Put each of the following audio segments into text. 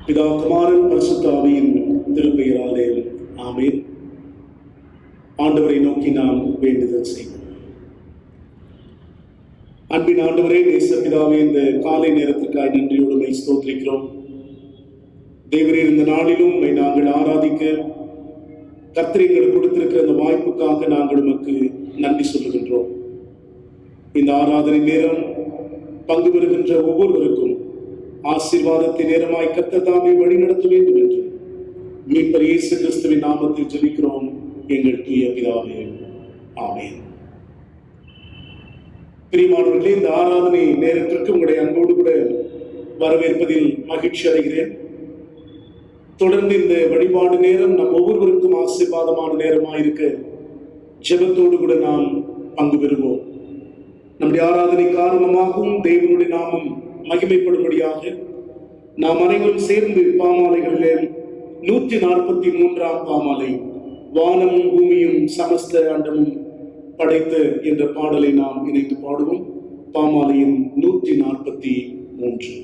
பிதா குமாரன் பரிசுத்த ஆவியின் திருப்பெயராலே ஆமென். ஆண்டவரை நோக்கி நாம் வேண்டுதல் செய்வோம். அன்பின் ஆண்டவரே, நேச பிதாவே, இந்த காலை நேரத்திற்காக நன்றியோடு ஸ்தோத்திரிக்கிறோம். தேவரே, இந்த நாளிலும் நாங்கள் ஆராதிக்க கர்த்தர் எங்களுக்கு கொடுத்திருக்கிற அந்த வாய்ப்புக்காக நாங்கள் உமக்கு நன்றி சொல்லுகின்றோம். இந்த ஆராதனை நேரம் பங்கு பெறுகின்ற ஒவ்வொருவருக்கும் ஆசீர்வாதத்தின் நேரமாய் கர்த்தர் தாமே வழி நடத்த வேண்டும் என்று மீட்பர் இயேசு கிறிஸ்துவின் நாமத்தில் ஜெபிக்கிறோம் எங்கள் தூய பிதாவே, ஆமென். பிரியமானவர்களே, இந்த ஆராதனை நேரத்திற்கு உங்களுடைய அன்போடு கூட வரவேற்பதில் மகிழ்ச்சி அடைகிறேன். தொடர்ந்து இந்த வழிபாடு நேரம் நம் ஒவ்வொருவருக்கும் ஆசீர்வாதமான நேரமாக இருக்க ஜெபத்தோடு கூட நாம் பங்கு பெறுவோம். நம்முடைய ஆராதனை காரணமாகவும் தேவனுடைய நாமம் மகிமைப்படும்படியாக நாம் அனைவரும் சேர்ந்து பாமாலைகளிலே 143ஆம் பாமாலை, வானமும் பூமியும் சமஸ்த அண்டமும் படைத்த என்ற பாடலை நாம் இணைந்து பாடுவோம். பாமாலையின் 143.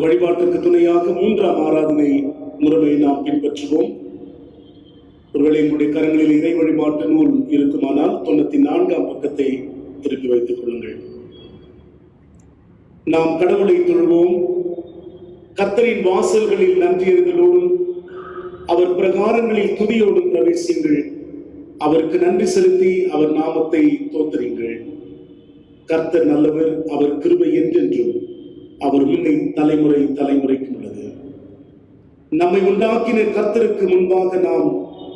வழிபாட்டுக்கு துணையாக 3ஆம் ஆராதனை முறையை நாம் பின்பற்றுவோம். ஒருவேளை உங்களுடைய கரங்களில் இறை வழிபாட்டு நூல் இருக்குமானால் 94ஆம் பக்கத்தை திருப்பி வைத்துக் கொள்ளுங்கள். நாம் கடவுளை தொழுவோம். கர்த்தரின் வாசல்களில் நன்றியறிதலோடும் அவர் பிரகாரங்களில் துதியோடும் பிரவேசியுங்கள். அவருக்கு நன்றி செலுத்தி அவர் நாமத்தை தோத்தரியுங்கள். கர்த்தர் நல்லவர், அவர் கிருபை என்றென்றும் அவர் முன்னை தலைமுறை தலைமுறைக்கு உள்ளது. நம்மை உண்டாக்கின கர்த்தருக்கு முன்பாக நாம்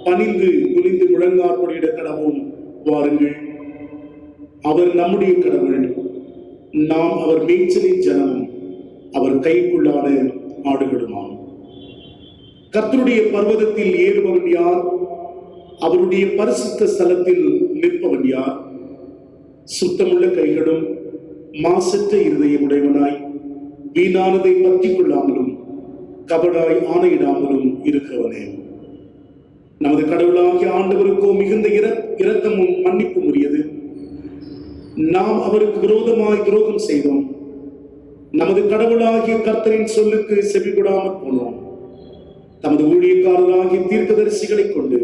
பணிந்து குனிந்து முழங்காற்படியிட கடவோம். வாருங்கள், அவர் நம்முடைய கடவுள், நாம் அவர் மேய்ச்சலின் ஜனமும் அவர் கைக்குள்ளான ஆடுகளுமாம். கர்த்தருடைய பர்வதத்தில் ஏறுபவன் யார்? அவருடைய பரிசுத்த ஸ்தலத்தில் நிற்பவன் யார்? சுத்தமுள்ள கைகளும் மாசற்ற இருதயம் உடையவனாய் வீணானதை பற்றிக் கொள்ளாமலும் கபடாய் ஆணையிடாமலும் இருக்கிறவனே. நமது கடவுளாகிய ஆண்டவருக்கோ மிகுந்த இரக்கமும் மன்னிப்பும் உரியது. நாம் அவருக்கு விரோதமாய் துரோகம் செய்தோம். நமது கடவுளாகிய கர்த்தரின் சொல்லுக்கு செவிகொடாமல் போனோம். தமது ஊழியக்காரராகிய தீர்க்கதரிசிகளை கொண்டு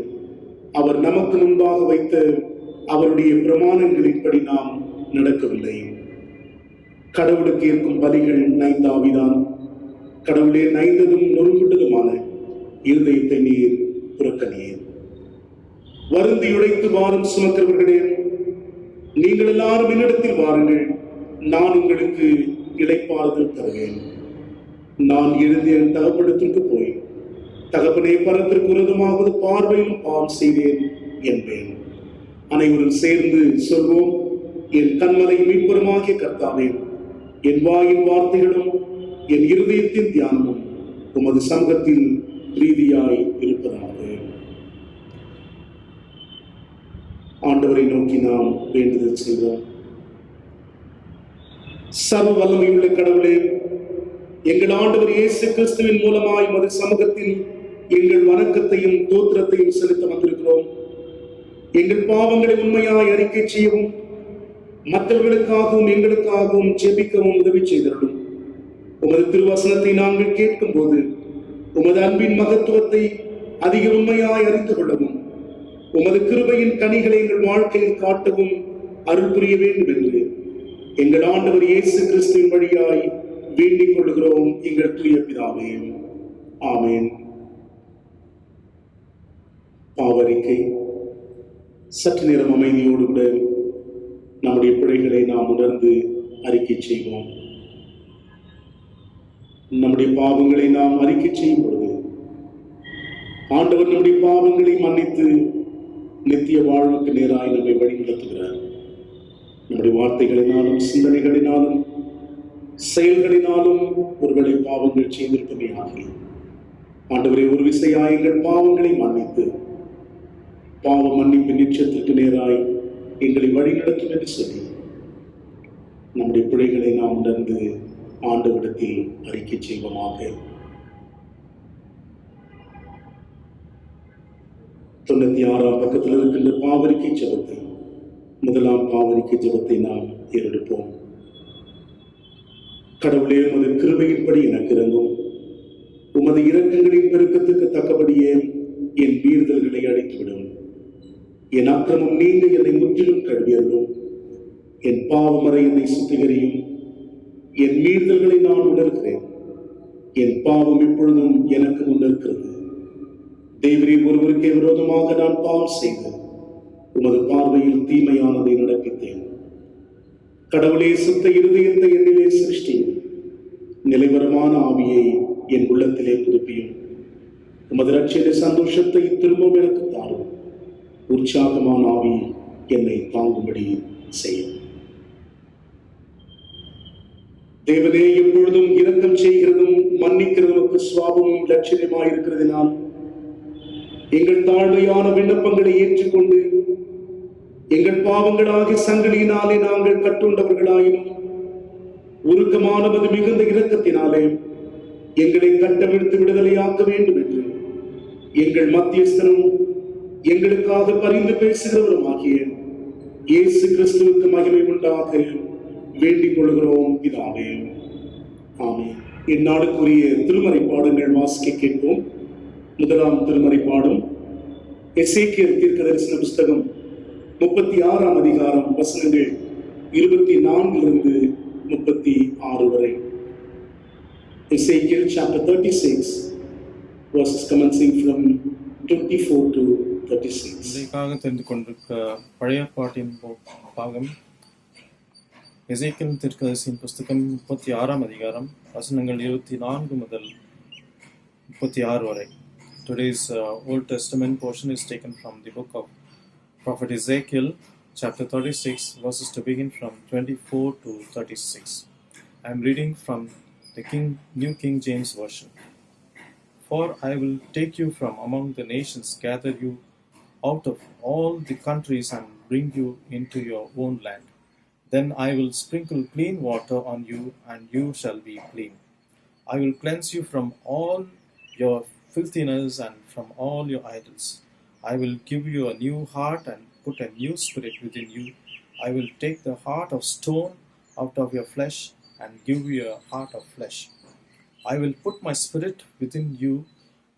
அவர் நமக்கு முன்பாக வைத்த அவருடைய பிரமாணங்களின்படி நாம் நடக்கவில்லை. கடவுளுக்கு ஏற்கும் பலிகள் நைந்தாவிதான். கடவுளே, நைந்ததும் நொறுங்குண்டதுமான இருதயத்தை நீர் புறக்கணியேன். வருந்தி உழைத்து வாரம் சுமக்கிறவர்களே, நீங்கள் எல்லாரும் என்னிடத்தில் வாருங்கள், நான் உங்களுக்கு இளைப்பாறுதல் தருவேன். நான் எழுந்து என் தகப்பனிடத்திற்கு போய், தகப்பனே, பரத்திற்கு விரோதமாவது பார்வையிலும் பாவம் செய்தேன் என்பேன். அனைவரும் சேர்ந்து சொல்வோம்: என் கண்மலை மீட்பருமாகிய கர்த்தாவே, என் வாயின் வார்த்தைகளும் என் இருதயத்தின் தியானமும் உமது சமூகத்தில் பிரீதியாய் இருப்பதாக. ஆண்டவரை நோக்கி நாம் வேண்டுதல் செய்வோம். சர்வ வல்லமையுள்ள கடவுளே, எங்கள் ஆண்டவர் இயேசு கிறிஸ்துவின் மூலமாய் உமது சமூகத்தில் எங்கள் வணக்கத்தையும் தோத்திரத்தையும் செலுத்த வந்திருக்கிறோம். எங்கள் பாவங்களை உண்மையாய் அறிக்கை செய்யவும், மற்றவர்களுக்காகவும் எங்களுக்காகவும் ஜெபிக்கவும் உதவி செய்தருளும். உமது திருவசனத்தை நாங்கள் கேட்கும் போது உமது அன்பின் மகத்துவத்தை அதிக உண்மையாய் அறிந்து கொள்ளவும், உமது கிருபையின் கனிகளை எங்கள் வாழ்க்கையில் காட்டவும் அருள் புரிய வேண்டும் என்று எங்கள் ஆண்டவர் இயேசு கிறிஸ்துவின் வழியாய் வேண்டிக் கொள்கிறோம் எங்கள் தூய பிதாவே. ஆமென். பாவரிக்கை. சற்று நேரம் அமைதியோடு கூட நம்முடைய பிழைகளை நாம் உணர்ந்து அறிக்கை செய்வோம். நம்முடைய பாவங்களை நாம் அறிக்கை செய்யும் பொழுது ஆண்டவர் நம்முடைய பாவங்களை மன்னித்து நித்திய வாழ்வுக்கு நேராய் நம்மை வழிநடத்துகிறார். நம்முடைய வார்த்தைகளினாலும் சிந்தனைகளினாலும் செயல்களினாலும் ஒருவேளை பாவங்கள் செய்திருப்பமே ஆகி, ஆண்டவரை ஒரு விசையாய் எங்கள் பாவங்களை மன்னித்து பாவ மன்னிப்பு நிச்சயத்திற்கு நேராய் எங்களை வழிநடத்தும் என்று சொல்லி நம்முடைய பிழைகளை நாம் உணர்ந்து ஆண்டவரிடத்தில் அறிக்கை செய்வோமாக. 96ஆம் பக்கத்தில் இருக்கின்ற பாவரிக்கை ஜெபத்தை, முதலாம் பாவரிக்கை ஜெபத்தை நாம் ஏறெடுப்போம். கடவுளே, உமது கிருபையின்படி எனக்கு இறங்கும். உமது இரக்கங்களின் பெருக்கத்துக்கு தக்கபடியே என் மீறுதல்களை அழித்துவிடும். என் அக்கிரமம் நீங்க என்னை முற்றிலும் கழுவியருளும். என் பாவமறை என்னை சுத்திகரியும். என் மீறுதல்களை நான் உணர்கிறேன். என் பாவம் எப்பொழுதும் எனக்கு முன்னிருக்கிறது. தேவரே, ஒருவருக்கே விரோதமாக நான் பாவம் செய்து உமது பார்வையில் தீமையானதை நடப்பித்தேன். கடவுளே, சுத்த இருதயத்தை என்னிலே சிருஷ்டியும். நிலைவரமான ஆவியை என் உள்ளத்திலே புதுப்பியும். உமது ரட்சிய சந்தோஷத்தை திரும்பவும் எனக்கு தாரும். உற்சாகமான ஆவி என்னை தாங்கும்படி செய்யும். தேவனே, எப்பொழுதும் இரக்கம் செய்கிறதும் மன்னிக்கிறதும் சுவாபமும் லட்சியமாயிருக்கிறதினால் எங்கள் தாழ்மையான விண்ணப்பங்களை ஏற்றுக்கொண்டு எங்கள் பாவங்களாகிய சங்கிலியினாலே நாங்கள் கட்டுண்டவர்களாயினும் உருக்கமானது மிகுந்த இரக்கத்தினாலே எங்களை கட்டவிழ்த்து விடுதலையாக்க வேண்டும் என்று எங்கள் மத்தியஸ்தரும் எங்களுக்காக பரிந்து பேசுகிறவரும் ஆகிய இயேசு கிறிஸ்துவுக்கு மகிமை உண்டாக வேண்டிக் கொள்கிறோம் பிதாவே. ஆமென். இந்நாளுக்குரிய திருமறை பாடங்கள் வாசிக்க கேட்போம். முதலாம் திருமறை பாடம் எசேக்கியேல் தீர்க்கதரிசன புஸ்தகம் 36ஆம் அதிகாரம் வசனங்கள் 24 36 வரை. Ezekiel chapter 36 verses commencing from 24 to 36. இன்றைக்காக தெரிந்து கொண்டிருக்க பழைய பாட்டின் பாகம் எசேக்கியேல் தீர்க்கதரிசியின் புஸ்தகம் 36ஆம் அதிகாரம் வசனங்கள் 24 முதல் 36 வரை. Today's Old Testament portion is taken from the book of Prophet Ezekiel, chapter 36, verses to begin from 24 to 36. I am reading from the New King James Version. For I will take you from among the nations, gather you out of all the countries, and bring you into your own land. Then I will sprinkle clean water on you, and you shall be clean. I will cleanse you from all your filthiness and from all your idols. I will give you a new heart and put a new spirit within you. I will take the heart of stone out of your flesh and give you a heart of flesh. I will put my spirit within you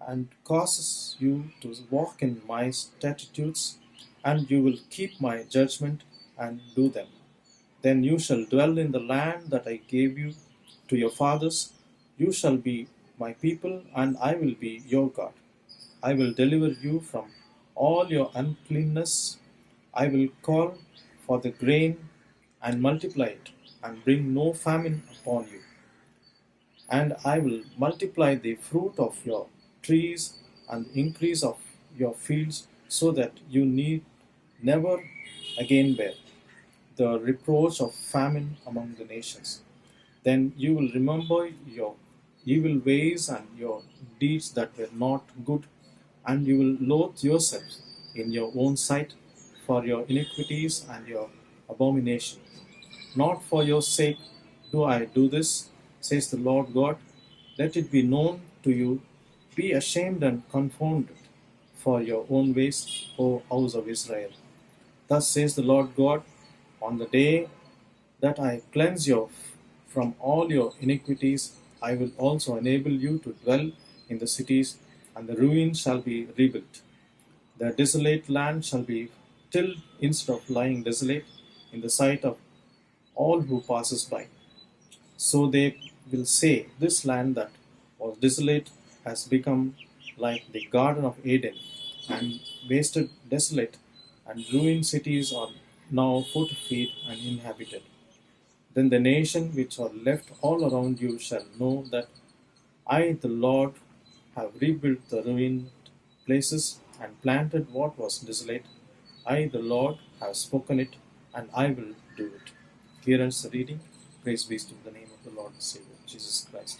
and cause you to walk in my statutes, and you will keep my judgment and do them. Then you shall dwell in the land that I gave you to your fathers. You shall be my people, and I will be your God. I will deliver you from all your uncleanness. I will call for the grain and multiply it, and bring no famine upon you. And I will multiply the fruit of your trees and the increase of your fields, so that you need never again bear the reproach of famine among the nations. Then you will remember your evil ways and your deeds that were not good, and you will loathe yourselves in your own sight for your iniquities and your abomination. Not for your sake do I do this, says the Lord God. Let it be known to you. Be ashamed and confounded for your own ways, O house of Israel. Thus says the Lord God, on the day that I cleanse you from all your iniquities, I will also enable you to dwell in the cities, and the ruins shall be rebuilt. The desolate land shall be tilled instead of lying desolate in the sight of all who passes by. So they will say, this land that was desolate has become like the Garden of Eden, and wasted desolate, and ruined cities are now fortified and inhabited. Then the nation which are left all around you shall know that I, the Lord, have rebuilt the ruined places and planted what was desolate. I, the Lord, have spoken it, and I will do it. Here ends the reading. Praise be to the name of the Lord and Savior, Jesus Christ.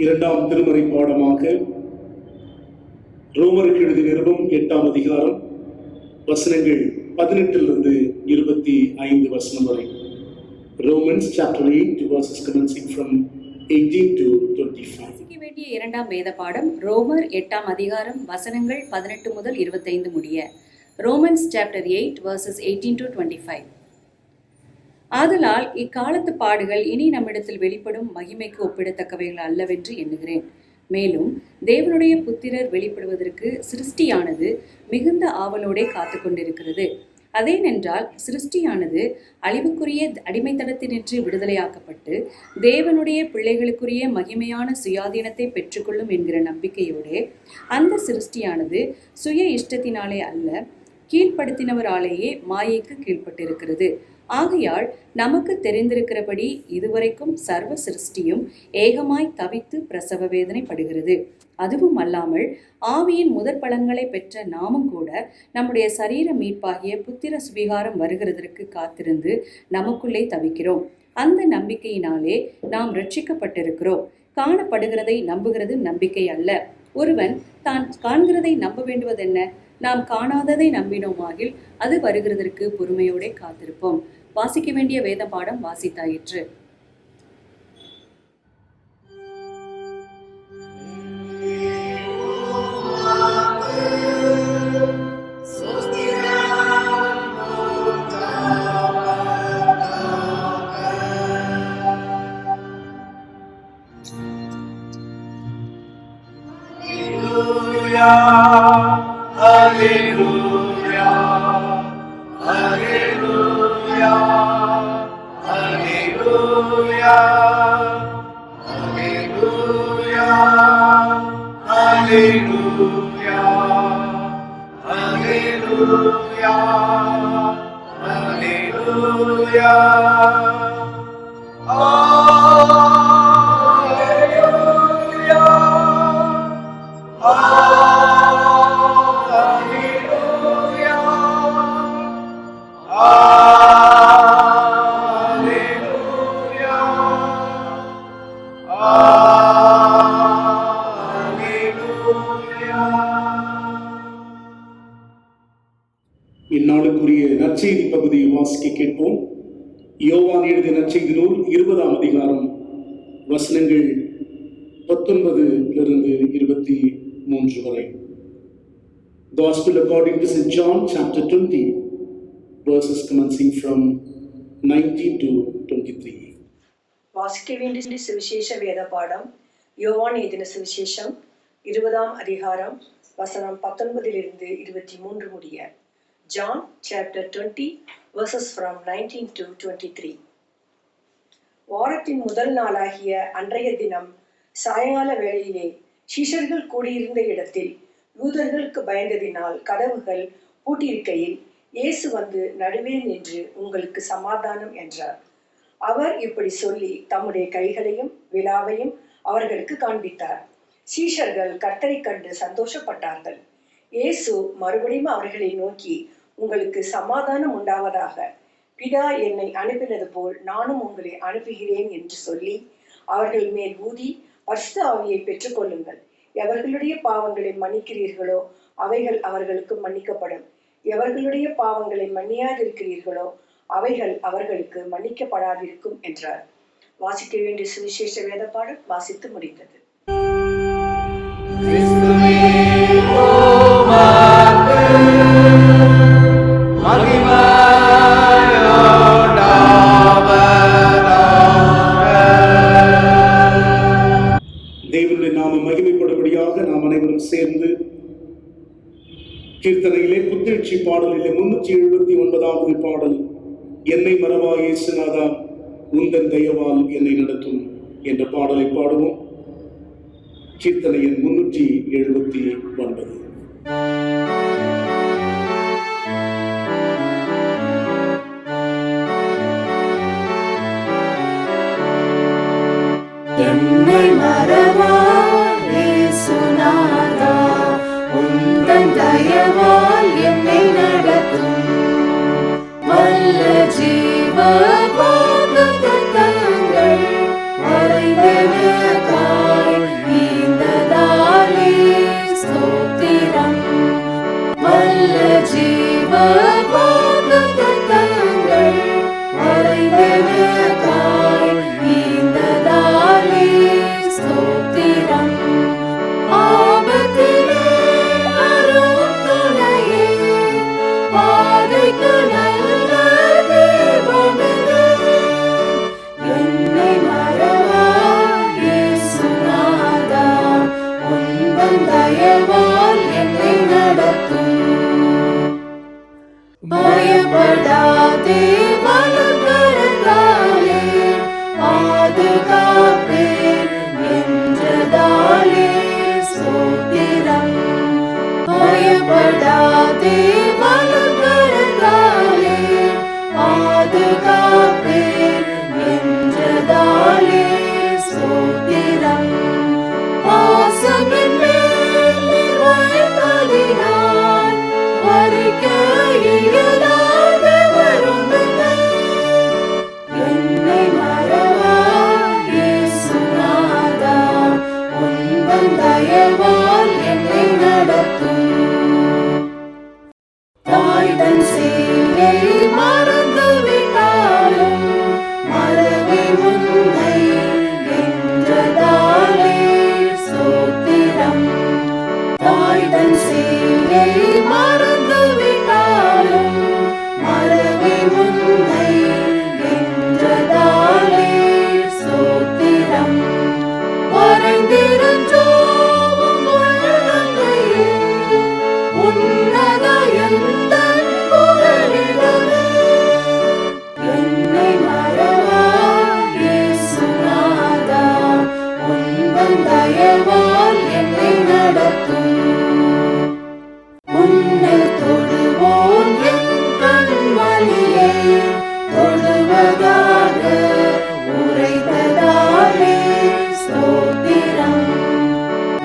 இரண்டாம் திருமறை பாடமாக ரோமருக்கு எழுதிய நிருபம் 8ஆம் அதிகாரம் வசனங்கள் 18 25 வசனம் வரை. Romans chapter 8 verses commencing from 18 to 25. வாசிக்க வேண்டிய இரண்டாம் வேத பாடம் ரோமர் 8ஆம் அதிகாரம் வசனங்கள் 18 முதல் 25 முடிய. Romans chapter 8 verses 18 to 25. ஆதலால் இக்காலத்து பாடுகள் இனி நம்மிடத்தில் வெளிப்படும் மகிமைக்கு ஒப்பிடத்தக்கவைகள் அல்லவென்று எண்ணுகிறேன். மேலும் தேவனுடைய புத்திரர் வெளிப்படுவதற்கு சிருஷ்டியானது மிகுந்த ஆவலோடே காத்து கொண்டிருக்கிறது. அதேனென்றால் சிருஷ்டியானது அழிவுக்குரிய அடிமைத்தனத்தினின்று விடுதலையாக்கப்பட்டு தேவனுடைய பிள்ளைகளுக்குரிய மகிமையான சுயாதீனத்தை பெற்றுக்கொள்ளும் என்கிற நம்பிக்கையோடே அந்த சிருஷ்டியானது சுய இஷ்டத்தினாலே அல்ல, கீழ்ப்படுத்தினவராலேயே மாயைக்கு கீழ்ப்பட்டிருக்கிறது. ஆகையால் நமக்கு தெரிந்திருக்கிறபடி இதுவரைக்கும் சர்வ சிருஷ்டியும் ஏகமாய் தவித்து பிரசவ வேதனைப்படுகிறது. அதுவும் அல்லாமல் ஆவியின் முதற் பலன்களை பெற்ற நாமும் கூட நம்முடைய சரீர மீட்பாகிய புத்திர சுவிகாரம் வருகிறதற்கு காத்திருந்து நமக்குள்ளே தவிக்கிறோம். அந்த நம்பிக்கையினாலே நாம் ரட்சிக்கப்பட்டிருக்கிறோம். காணப்படுகிறதை நம்புகிறது நம்பிக்கை அல்ல. ஒருவன் தான் காண்கிறதை நம்ப வேண்டுவதென்ன? நாம் காணாததை நம்பினோமாகில் அது வருகிறதற்கு பொறுமையோட காத்திருப்போம். வாசிக்க வேண்டிய வேத பாடம் வாசித்தாயிற்று. Hallelujah, hallelujah, hallelujah, hallelujah, hallelujah, hallelujah, hallelujah, இந்நாளுக்குரிய நற்செய்தி பகுதியை வாசிக்க கேட்போம். யோவான் எழுதிய நற்செய்தி நூல் 20ஆம் அதிகாரம் வசனங்கள் 19 23 வரை. Gospel according to St. John chapter 20 verses commencing from 19 to 23. வாசிக்க வேண்டிய சுவிசேஷ வேத பாடம் யோவான் எழுதின சுவிசேஷம் 20ஆம் அதிகாரம் வசனம் 19 23 முடிய. John chapter 20 verses from 19 to 23. வாரத்தின் முதல் நாளாகிய அன்றைய தினம் சாயங்கால வேளையிலே சீஷர்கள் கூடியிருந்த இடத்தில் யூதர்களுக்கு பயந்ததினால் கதவுகள் பூட்டியிருக்கையில் இயேசு வந்து நடுவே நின்று உங்களுக்கு சமாதானம் என்றார். அவர் இப்படி சொல்லி தம்முடைய கைகளையும் விலாவையும் அவர்களுக்கு காண்பித்தார். சீஷர்கள் கர்த்தரை கண்டு சந்தோஷப்பட்டார்கள். இயேசு மறுபடியும் அவர்களை நோக்கி, உங்களுக்கு சமாதானம் உண்டாவதாக. பிதா என்னை அனுப்பினது போல் நானும் உங்களை அனுப்புகிறேன் என்று சொல்லி அவர்கள் மேல் ஊதி பரிசுத்த ஆவியை பெற்றுக்கொள்ளுங்கள். எவர்களுடைய பாவங்களை மன்னிக்கிறீர்களோ அவைகள் அவர்களுக்கு மன்னிக்கப்படும். எவர்களுடைய பாவங்களை மன்னியாதிருக்கிறீர்களோ அவைகள் அவர்களுக்கு மன்னிக்கப்படாதிருக்கும் என்றார். வாசிக்க வேண்டிய சுவிசேஷ வேத பாடம் வாசித்து முடிந்தது. தேவனுடைய நாமம் மகிமைப்படும்படியாக நாம் அனைவரும் சேர்ந்து கீர்த்தனையிலே புத்தெழுச்சி பாடலிலே 379வது பாடல், என்னை மறவா இயேசுநாதா உந்தன் தயவால் என்னை நடத்தும் என்ற பாடலை பாடுவோம். கீர்த்தனை எண் 379. என்னை மறவா இயேசுநாதா உந்தன் தயவால் என்னை நடத்தும் வல்ல ஜீவ வாக்குத்தத்தங்கள் வரைந்தெனக்காய் ஈந்ததாலே ஸ்தோத்திரம். வல்ல ஜீவ வாக்குத்தத்தங்கள் வரைந்தெனக்காய் ஈந்ததாலே ஸ்தோத்திரம். ஆபத்திலே அரும் துணையே பாதைக்கு நல்ல தீபமே. என்னை மறவா இயேசுநாதா உந்தன் தயவால் என்னை நடத்தும். பயப்படாதே வலக்கரத்தாலே பாதுகாப்பேன் என்றதாலே ஸ்தோத்திரம். பயப்படாதே வலக்கரத்தாலே பாதுகாப்பேன் என்றதாலே ஸ்தோத்திரம். பாசமின் மேல் நீர் வைத்ததினால் பறிக்க இயலாத வருந்துமே. என்னை மறவா இயேசுநாதா உந்தன் தயவால் என்னை நடத்தும். தாய் தன் சேயை மறந்து விட்டாலும் மறவே உன்னை என்றதாலே ஸ்தோத்திரம். தாய் தன் சேயை மறந்து விட்டாலும் மறவே உன்னை என்றதாலே ஸ்தோத்திரம். வரைந்திருந்தோம் உள்ளங்கையில் உன்னத எந்தன் புகலிடமே. என்னை மறவா இயேசுநாதா உந்தன் தயவால் என்னை நடத்தும். உன்னை தொடுவோன் என் கண்மணியை தொடுவதாக உரைத்ததாலே ஸ்தோத்திரம்.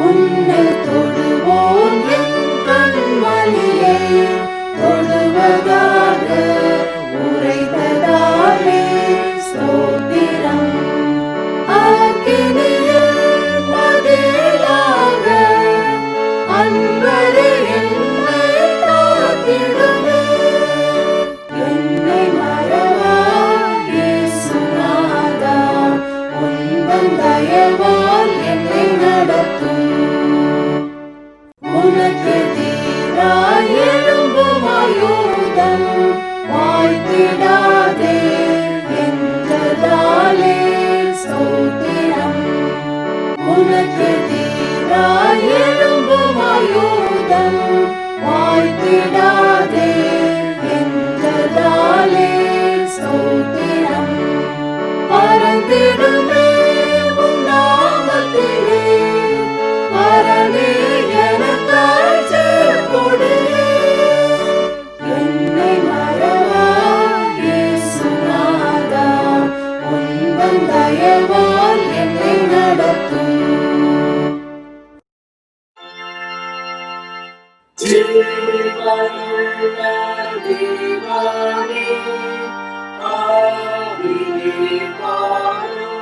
உன்னை தொடுவோன் என் கண்மணியை தொடுவதாக உரைத்ததாலே ஸ்தோத்திரம். அக்கினியில் மதிலாக அன்பரே என்னை காத்திடுமே. என்னை மறவா இயேசுநாதா உந்தன் தயவால் என்னை நடத்தும். உனக்கு தீராய் எழும்பும் ஆயுதம் விடாதே என்றதாலே ஸ்தோத்திரம் பறந்திடுமே உம் நாமத்திலே பரமே எனக்காய் கொடியே என்னை மறவா இயேசுநாதா உந்தன் தயவால் என்னை நடத்தும் ஜீவனுள்ள தேவனே ஆவியே வாரும்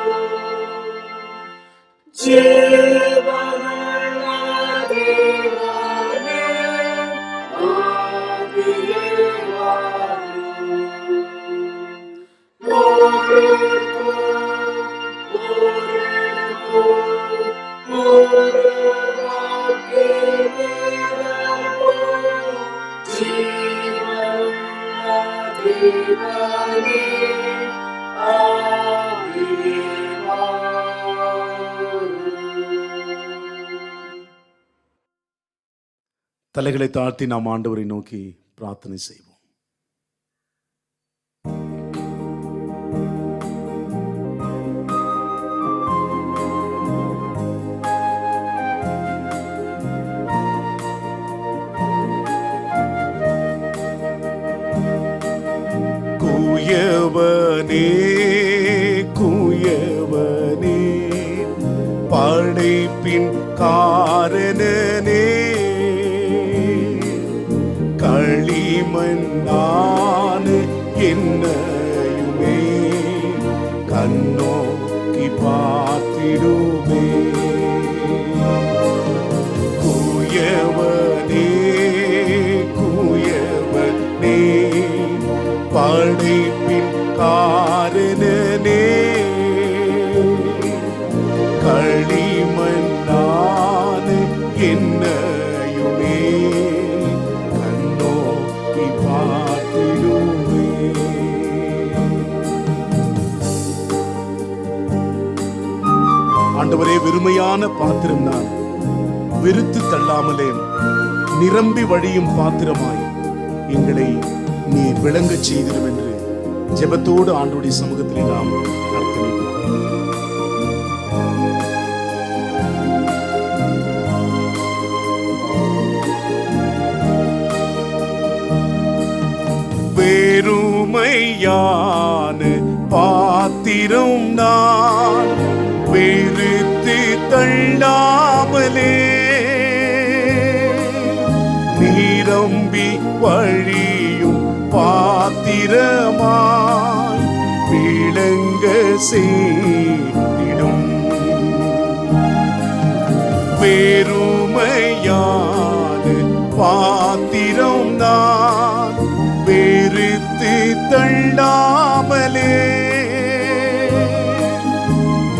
ஜீவனுள்ள தேவனே ஆவியே வாரும் தலைகளை தாழ்த்தி நாம் ஆண்டவரை நோக்கி பிரார்த்தனை செய்வோம். குயவனே குயவனே படைப்பின் காரணனே களிமண்ணான என்னையுமே கண்ணோக்கி பார்த்திடுமே. குயவனே குயவனே படைப்பின் காரணனே களிமண்ணான என்னையுமே கண்ணோக்கி பார்த்திடுமே. ஆண்டவரே, வெறுமையான பாத்திரம் நான், வெறுத்து தள்ளாமலே நிரம்பி வழியும் பாத்திரமாய் எங்களை நீர் விளங்கச் செய்திடும் என்று ஜெபத்தோடு ஆண்டவருடைய சமூகத்திலே நாம் அர்ப்பணிப்போம். வெறுமையான பாத்திரம் நான், வெறுத்து தள்ளாமலே நிரம்பி வழியும் பாத்திரமாய் விளங்க செய்திடும். வெறுமையான பாத்திரம் நான், வெறுத்து தள்ளாமலே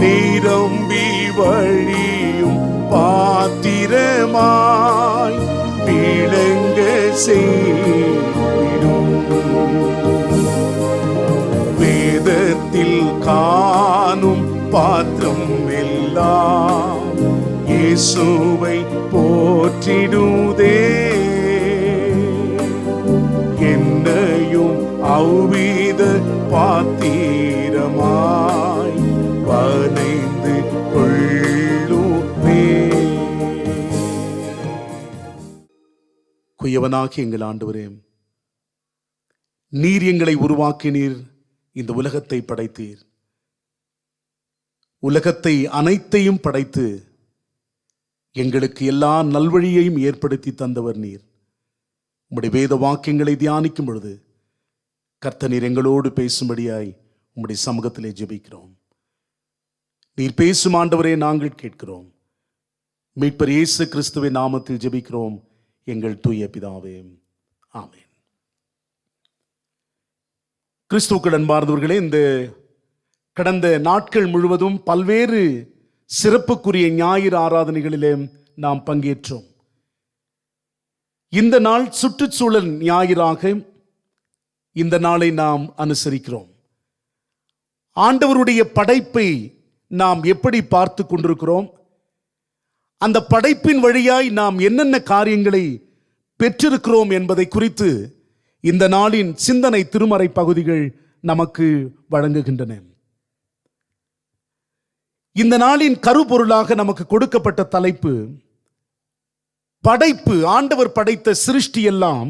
நிரம்பி வழியும் பாத்திரமாய் விளங்க செய்திடும். வேதத்தில் காணும் பாத்திரம் எல்லாம் இயேசுவை போற்றிடுதே. என்னையும் அவ்வித பாத்திரமாய் வனைந்து கொள்ளுமே. குயவனாகி எங்கள் ஆண்டவரே, நீர் எங்களை உருவாக்கினீர், இந்த உலகத்தை படைத்தீர். உலகத்தை அனைத்தையும் படைத்து எங்களுக்கு எல்லா நல்வழியையும் ஏற்படுத்தி தந்தவர் நீர். உம்முடைய வேத வாக்கியங்களை தியானிக்கும் பொழுது கர்த்தர் நீர் எங்களோடு பேசும்படியாய் உம்முடைய சமூகத்திலே ஜெபிக்கிறோம். நீர் பேசும் ஆண்டவரே, நாங்கள் கேட்கிறோம். மீட்பர் இயேசு கிறிஸ்துவின் நாமத்தில் ஜெபிக்கிறோம் எங்கள் தூய பிதாவே, ஆமென். கிறிஸ்துவுக்குள் அன்பார்ந்தவர்களே, இந்த கடந்த நாட்கள் முழுவதும் பல்வேறு சிறப்புக்குரிய ஞாயிறு ஆராதனைகளிலே நாம் பங்கேற்றோம். இந்த நாள் சுற்றுச்சூழல் ஞாயிறாக இந்த நாளை நாம் அனுசரிக்கிறோம். ஆண்டவருடைய படைப்பை நாம் எப்படி பார்த்து கொண்டிருக்கிறோம், அந்த படைப்பின் வழியாய் நாம் என்னென்ன காரியங்களை பெற்றிருக்கிறோம் என்பதை குறித்து இந்த நாளின் சிந்தனை திருமறை பகுதிகள் நமக்கு வழங்குகின்றன. இந்த நாளின் கருப்பொருளாக நமக்கு கொடுக்கப்பட்ட தலைப்பு படைப்பு. ஆண்டவர் படைத்த சிருஷ்டி எல்லாம்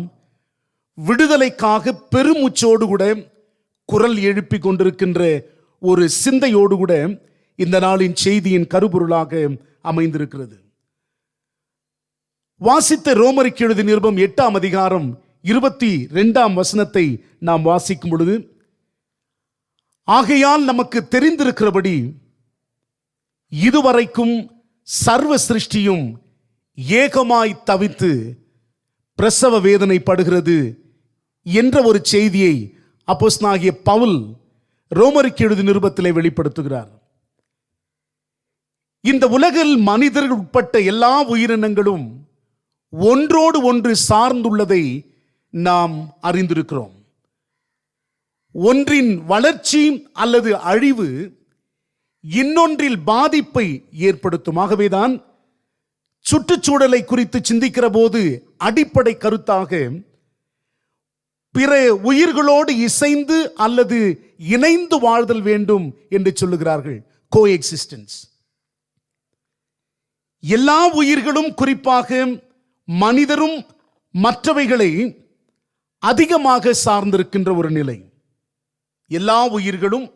விடுதலைக்காக பெருமூச்சோடு கூட குரல் எழுப்பி கொண்டிருக்கின்ற ஒரு சிந்தையோடு கூட இந்த நாளின் செய்தியின் கருப்பொருளாக அமைந்திருக்கிறது. வாசித்த ரோமருக்கு எழுதிய நிருபம் 8ஆம் அதிகாரம் 22ஆம் வசனத்தை நாம் வாசிக்கும் பொழுது, ஆகையால் நமக்கு தெரிந்திருக்கிறபடி இதுவரைக்கும் சர்வ சிருஷ்டியும் ஏகமாய் தவித்து பிரசவ வேதனை படுகிறது என்ற ஒரு செய்தியை அப்போஸ்தலனாகிய பவுல் ரோமருக்கு எழுதிய நிருபத்திலே வெளிப்படுத்துகிறார். இந்த உலகில் மனிதர்கள் உட்பட்ட எல்லா உயிரினங்களும் ஒன்றோடு ஒன்று சார்ந்துள்ளதை நாம் அறிந்திருக்கிறோம். ஒன்றின் வளர்ச்சி அல்லது அழிவு இன்னொன்றில் பாதிப்பை ஏற்படுத்தும். ஆகவேதான் சுற்றுச்சூழலை குறித்து சிந்திக்கிற போது அடிப்படை கருத்தாக பிற உயிர்களோடு இசைந்து அல்லது இணைந்து வாழ்தல் வேண்டும் என்று சொல்லுகிறார்கள். கோஎக்ஸிஸ்டன்ஸ். எல்லா உயிர்களும், குறிப்பாக மனிதரும் மற்றவைகளை அதிகமாக சார்ந்திருக்கின்ற ஒரு நிலை. எல்லா உயிர்களும்,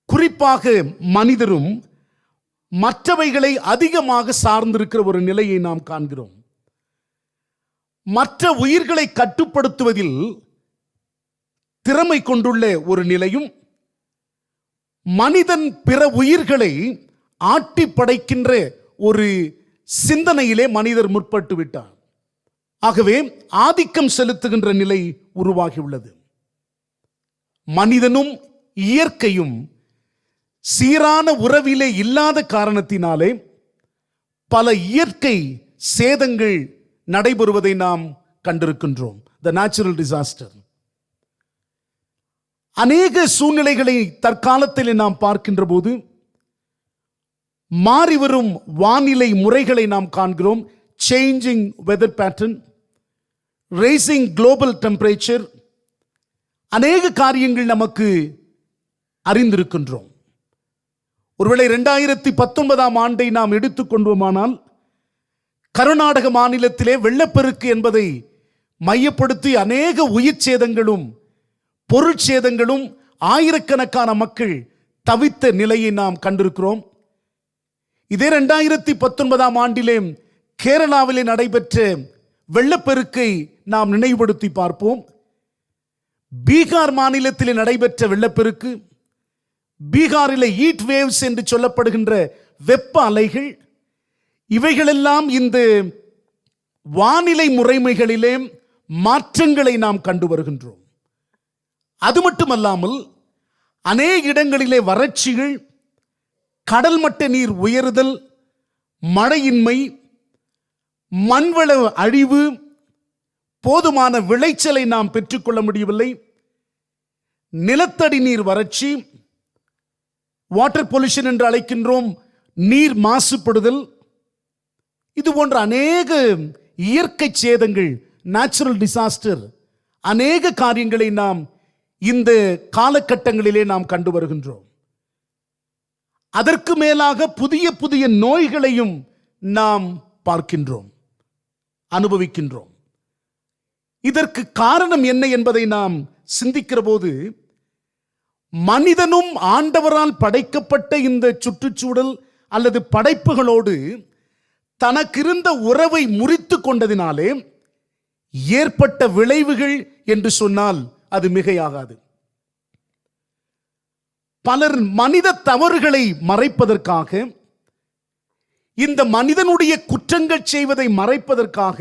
குறிப்பாக மனிதரும் மற்றவைகளை அதிகமாக சார்ந்திருக்கிற ஒரு நிலையை நாம் காண்கிறோம். மற்ற உயிர்களை கட்டுப்படுத்துவதில் திறமை கொண்டுள்ள ஒரு நிலையும், மனிதன் பிற உயிர்களை ஆட்டி படைக்கின்ற ஒரு சிந்தனையிலே மனிதர் முற்பட்டு விட்டார். ஆகவே ஆதிக்கம் செலுத்துகின்ற நிலை உருவாகியுள்ளது. மனிதனும் இயற்கையும் சீரான உறவிலே இல்லாத காரணத்தினாலே பல இயற்கை சேதங்கள் நடைபெறுவதை நாம் கண்டிருக்கின்றோம். The natural disaster. அநேக சூழ்நிலைகளை தற்காலத்தில் நாம் பார்க்கின்ற போது மாறிவரும் வானிலை முறைகளை நாம் காண்கிறோம். Changing weather pattern, rising global temperature, அநேக காரியங்கள் நமக்கு அறிந்திருக்கின்றோம். ஒருவேளை 2019ஆம் ஆண்டை நாம் எடுத்துக்கொண்டோமானால், கர்நாடக மாநிலத்திலே வெள்ளப்பெருக்கு என்பதை மையப்படுத்தி அநேக உயிர் சேதங்களும் பொருட்சேதங்களும் ஆயிரக்கணக்கான மக்கள் தவித்த நிலையை நாம் கண்டிருக்கிறோம். இதே 2019ஆம் ஆண்டிலே கேரளாவிலே நடைபெற்ற வெள்ளப்பெருக்கை நாம் நினைவுபடுத்தி பார்ப்போம். பீகார் மாநிலத்திலே நடைபெற்ற வெள்ளப்பெருக்கு, பீகாரிலே ஹீட் வேவ்ஸ் என்று சொல்லப்படுகின்ற வெப்ப அலைகள், இவைகளெல்லாம் இந்த வானிலை முறைமைகளிலே மாற்றங்களை நாம் கண்டு வருகின்றோம். அது மட்டுமல்லாமல் அநேக இடங்களிலே வறட்சிகள், கடல் மட்ட நீர் உயருதல், மழையின்மை, மண்வள அழிவு, போதுமான விளைச்சலை நாம் பெற்றுக்கொள்ள முடியவில்லை, நிலத்தடி நீர் வறட்சி, வாட்டர் பொல்யூஷன் என்று அழைக்கின்றோம், நீர் மாசுபடுதல், இது போன்ற அநேக இயற்கை சேதங்கள், நேச்சுரல் டிசாஸ்டர், அநேக காரியங்களை நாம் இந்த காலகட்டங்களிலே நாம் கண்டு வருகின்றோம். அதற்கு மேலாக புதிய புதிய நோய்களையும் நாம் பார்க்கின்றோம், அனுபவிக்கின்றோம். இதற்கு காரணம் என்ன என்பதை நாம் சிந்திக்கிற போது, மனிதனும் ஆண்டவரால் படைக்கப்பட்ட இந்த சுற்றுச்சூழல் அல்லது படைப்புகளோடு தனக்கிருந்த உறவை முறித்து கொண்டதினாலே ஏற்பட்ட விளைவுகள் என்று சொன்னால் அது மிகையாகாது. பலர் மனித தவறுகளை மறைப்பதற்காக, இந்த மனிதனுடைய குற்றங்கள் செய்வதை மறைப்பதற்காக